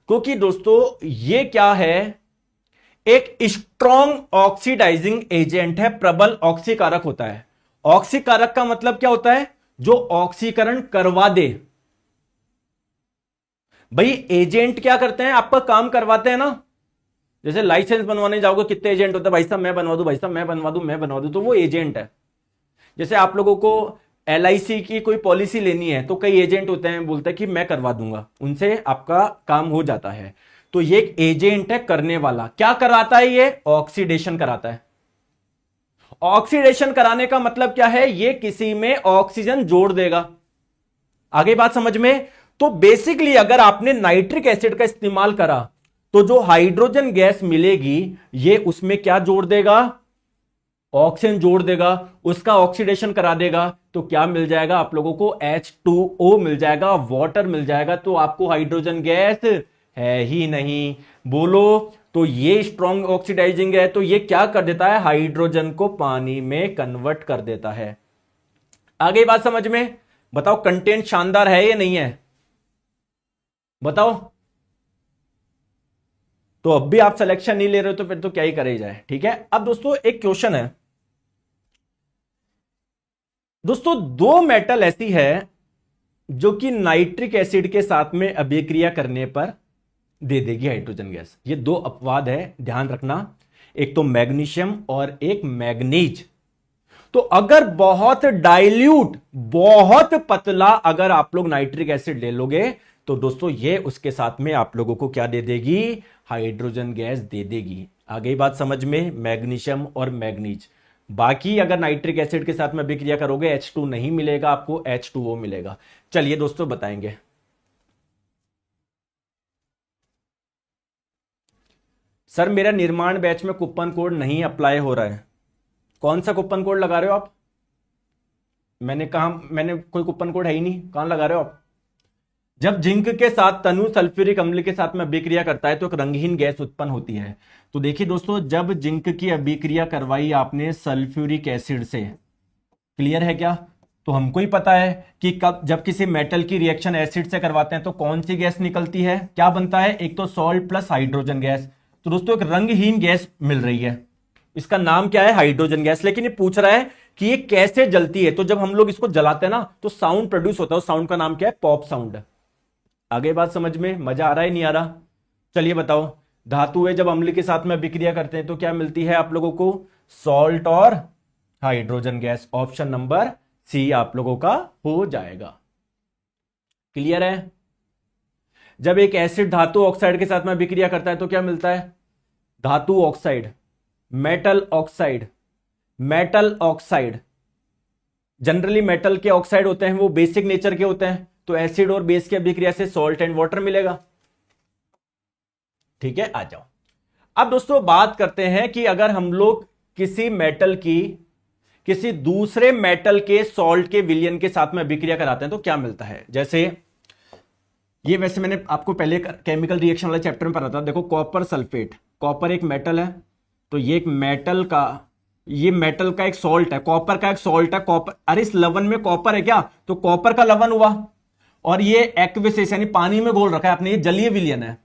क्योंकि दोस्तों ये क्या है? एक स्ट्रॉन्ग ऑक्सीडाइजिंग एजेंट है, प्रबल ऑक्सीकारक होता है। ऑक्सीकारक का मतलब क्या होता है? जो ऑक्सीकरण करवा दे। भाई एजेंट क्या करते हैं? आपका काम करवाते हैं ना। जैसे लाइसेंस बनवाने जाओगे कितने एजेंट होते हैं? भाई साहब मैं बनवा दूं, भाई साहब मैं बनवा दूं, मैं बनवा दूं, तो वो एजेंट है। जैसे आप लोगों को LIC की कोई पॉलिसी लेनी है तो कई एजेंट होते हैं, बोलते हैं कि मैं करवा दूंगा, उनसे आपका काम हो जाता है। तो ये एक एजेंट है करने वाला। क्या कराता है? ये ऑक्सीडेशन कराता है। ऑक्सीडेशन कराने का मतलब क्या है? ये किसी में ऑक्सीजन जोड़ देगा। आगे बात समझ में? तो बेसिकली अगर आपने नाइट्रिक एसिड का इस्तेमाल करा तो जो हाइड्रोजन गैस मिलेगी ये उसमें क्या जोड़ देगा? ऑक्सीजन जोड़ देगा, उसका ऑक्सीडेशन करा देगा। तो क्या मिल जाएगा आप लोगों को? H2O मिल जाएगा, वाटर मिल जाएगा। तो आपको हाइड्रोजन गैस है ही नहीं। बोलो, तो ये स्ट्रॉन्ग ऑक्सीडाइजिंग है, तो ये क्या कर देता है? हाइड्रोजन को पानी में कन्वर्ट कर देता है। आगे बात समझ में? बताओ कंटेंट शानदार है या नहीं है? बताओ। तो अब भी आप सिलेक्शन नहीं ले रहे हो तो फिर तो क्या ही करे जाए। ठीक है, अब दोस्तों एक क्वेश्चन है। दोस्तों दो मेटल ऐसी है जो कि नाइट्रिक एसिड के साथ में अभिक्रिया करने पर दे देगी हाइड्रोजन गैस। ये दो अपवाद है, ध्यान रखना। एक तो मैग्नीशियम और एक मैग्नीज। तो अगर बहुत डाइल्यूट, बहुत पतला अगर आप लोग नाइट्रिक एसिड ले लोगे तो दोस्तों ये उसके साथ में आप लोगों को क्या दे देगी? हाइड्रोजन गैस दे देगी। आ गई बात समझ में? मैग्नीशियम और मैग्नीज। बाकी अगर नाइट्रिक एसिड के साथ में अभिक्रिया करोगे H2 नहीं मिलेगा, आपको H2O मिलेगा। चलिए दोस्तों बताएंगे। सर मेरा निर्माण बैच में कूपन कोड नहीं अप्लाई हो रहा है। कौन सा कूपन कोड लगा रहे हो आप? मैंने कहा, मैंने कोई कूपन कोड है ही नहीं, कहां लगा रहे हो आप? जब जिंक के साथ तनु सल्फ्यूरिक अम्ल के साथ में अभिक्रिया करता है तो एक रंगहीन गैस उत्पन्न होती है। तो देखिए दोस्तों, जब जिंक की अभिक्रिया करवाई आपने सल्फ्यूरिक एसिड से, क्लियर है क्या? तो हमको ही पता है कि कब जब किसी मेटल की रिएक्शन एसिड से करवाते हैं तो कौन सी गैस निकलती है, क्या बनता है? एक तो सॉल्ट प्लस हाइड्रोजन गैस। तो दोस्तों एक रंगहीन गैस मिल रही है, इसका नाम क्या है? Hydrogen gas. लेकिन ये पूछ रहा है कि ये कैसे जलती है। तो जब हम लोग इसको जलाते हैं ना तो साउंड प्रोड्यूस होता है, उस साउंड का नाम क्या है? Pop sound. आगे बात समझ में? मजा आ रहा है नहीं आ रहा? चलिए बताओ, धातुएं जब अम्ल के साथ में अभिक्रिया करते हैं तो क्या मिलती है आप लोगों को? सॉल्ट और hydrogen gas. Option number C आप लोगों का हो जाएगा। क्लियर है? जब एक एसिड धातु ऑक्साइड के साथ में अभिक्रिया करता है तो क्या मिलता है? धातु oxide, metal oxide, metal oxide. Generally metal के ऑक्साइड होते हैं वो बेसिक नेचर के होते हैं, तो एसिड और बेस की अभिक्रिया से सॉल्ट एंड वाटर मिलेगा। ठीक है, आ जाओ। अब दोस्तों बात करते हैं कि अगर हम लोग किसी मेटल की किसी दूसरे मेटल के सॉल्ट के विलयन के साथ में अभिक्रिया कराते हैं तो क्या मिलता है। जैसे ये, वैसे मैंने आपको पहले केमिकल रिएक्शन वाले चैप्टर में पढ़ा था। देखो कॉपर सल्फेट, कॉपर एक मेटल है, तो ये एक मेटल का, ये मेटल का एक सॉल्ट है, कॉपर का एक सॉल्ट है। कॉपर, अरे इस लवण में कॉपर है क्या? तो कॉपर का लवण हुआ। और ये एक्विसेस यानी पानी में घोल रखा है आपने, ये जलीय विलयन है।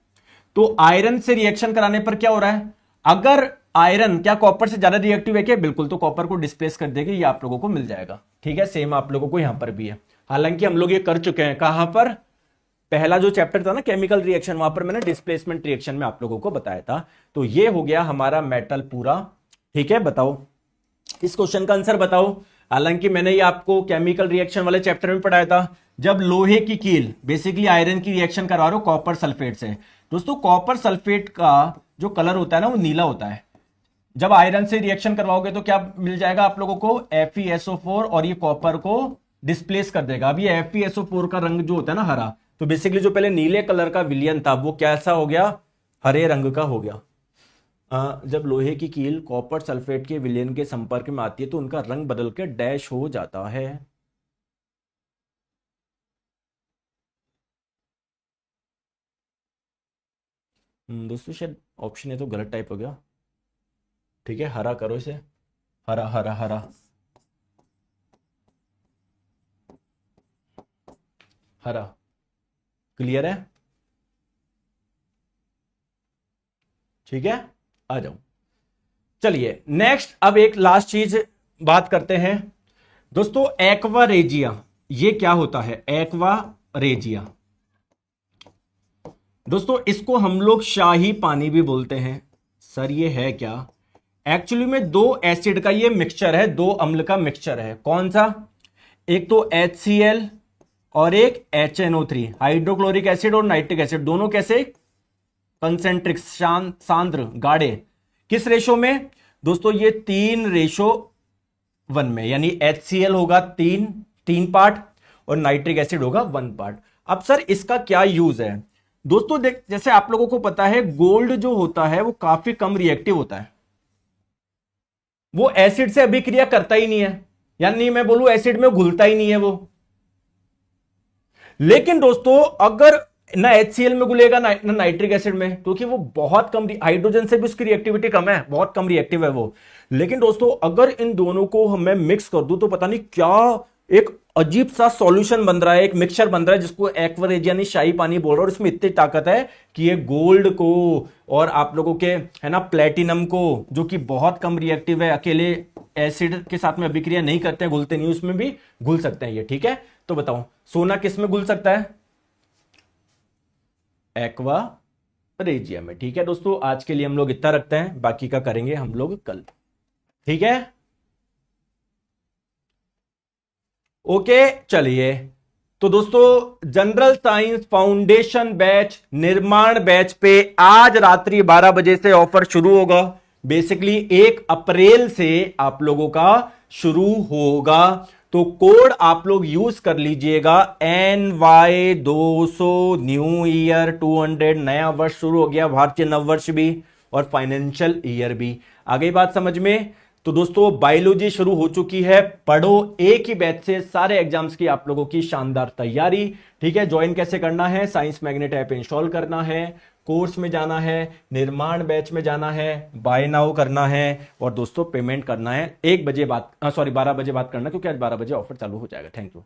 तो आयरन से रिएक्शन कराने पर क्या हो रहा है? अगर आयरन क्या कॉपर से ज्यादा रिएक्टिव है क्या? बिल्कुल। तो कॉपर को डिस्प्लेस कर देगी, ये आप लोगों को मिल जाएगा। ठीक है, सेम आप लोगों को यहां पर भी है। हालांकि हम लोग ये कर चुके हैं, कहां पर? पहला जो चैप्टर था ना केमिकल रिएक्शन, वहां पर मैंने डिस्प्लेसमेंट रिएक्शन में आप लोगों को बताया था। तो ये हो गया हमारा मेटल पूरा। ठीक है, बताओ इस क्वेश्चन का आंसर बताओ। हालांकि मैंने ये आपको केमिकल रिएक्शन वाले चैप्टर में पढ़ाया था। जब लोहे की कील, बेसिकली आयरन की रिएक्शन करवा रहे हो कॉपर सल्फेट से, दोस्तों कॉपर सल्फेट का जो कलर होता है ना वो नीला होता है। जब आयरन से रिएक्शन करवाओगे तो क्या मिल जाएगा आप लोगों को? FeSO4, और ये कॉपर को डिस्प्लेस कर देगा। अब ये FeSO4 का रंग जो होता है ना हरा, तो बेसिकली जो पहले नीले कलर का विलयन था वो कैसा हो गया? हरे रंग का हो गया। जब लोहे की कील कॉपर सल्फेट के विलयन के संपर्क में आती है तो उनका रंग बदल के डैश हो जाता है। दोस्तों शायद ऑप्शन है तो गलत टाइप हो गया। ठीक है, हरा करो इसे, हरा हरा हरा, हरा। क्लियर है? ठीक है, आ जाओ। चलिए नेक्स्ट, अब एक लास्ट चीज बात करते हैं दोस्तों, एक्वा रेजिया। ये क्या होता है एक्वा रेजिया? दोस्तों इसको हम लोग शाही पानी भी बोलते हैं। सर ये है क्या? एक्चुअली में दो एसिड का ये मिक्सचर है, दो अम्ल का मिक्सचर है। कौन सा? एक तो HCl और एक HNO3, हाइड्रोक्लोरिक एसिड और नाइट्रिक एसिड। दोनों कैसे? कंसेंट्रिक सांद्र गाढ़े, किस रेशो में दोस्तों? ये 3:1 में, यानी HCl होगा तीन पार्ट और नाइट्रिक एसिड होगा 1 पार्ट। अब सर इसका क्या यूज है दोस्तों? देख, जैसे आप लोगों को पता है गोल्ड जो होता है वो काफी कम रिएक्टिव होता है, वो एसिड से अभिक्रिया करता ही नहीं है, यानी मैं बोलूं एसिड में घुलता ही नहीं है वो। लेकिन दोस्तों अगर ना HCl में घुलेगा ना नाइट्रिक एसिड में, क्योंकि वो बहुत कम, हाइड्रोजन से भी उसकी रिएक्टिविटी कम है, बहुत कम रिएक्टिव है वो। लेकिन दोस्तों अगर इन दोनों को मैं मिक्स कर दूं तो पता नहीं क्या एक अजीब सा सॉल्यूशन बन रहा है, एक मिक्सचर बन रहा है जिसको एक्वरेज यानी शाही पानी बोल रहा है। और इसमें इतनी ताकत है कि ये गोल्ड को और आप लोगों के है ना प्लेटिनम को, जो कि बहुत कम रिएक्टिव है, अकेले एसिड के साथ में अभिक्रिया नहीं करते हैं, घुलते नहीं, उसमें भी घुल सकते हैं ये। ठीक है, तो बताओ सोना किस में घुल सकता है? एक्वा रेजिया में। ठीक है दोस्तों, आज के लिए हम लोग इतना रखते हैं, बाकी का करेंगे हम लोग कल। ठीक है, ओके चलिए। तो दोस्तों जनरल साइंस फाउंडेशन बैच, निर्माण बैच पे आज रात्रि 12 बजे से ऑफर शुरू होगा। बेसिकली 1 अप्रैल से आप लोगों का शुरू होगा, तो कोड आप लोग यूज कर लीजिएगा NY200, न्यू ईयर 200, नया वर्ष शुरू हो गया, भारतीय नववर्ष भी और फाइनेंशियल ईयर भी। आ गई बात समझ में? तो दोस्तों बायोलॉजी शुरू हो चुकी है, पढ़ो, एक ही बैच से सारे एग्जाम्स की आप लोगों की शानदार तैयारी। ठीक है, ज्वाइन कैसे करना है? साइंस मैग्नेट ऐप इंस्टॉल करना है, कोर्स में जाना है, निर्माण बैच में जाना है, बाय नाउ करना है, और दोस्तों पेमेंट करना है 1 बजे बात 12 बजे बात करना, क्योंकि आज 12 बजे ऑफर चालू हो जाएगा। Thank you.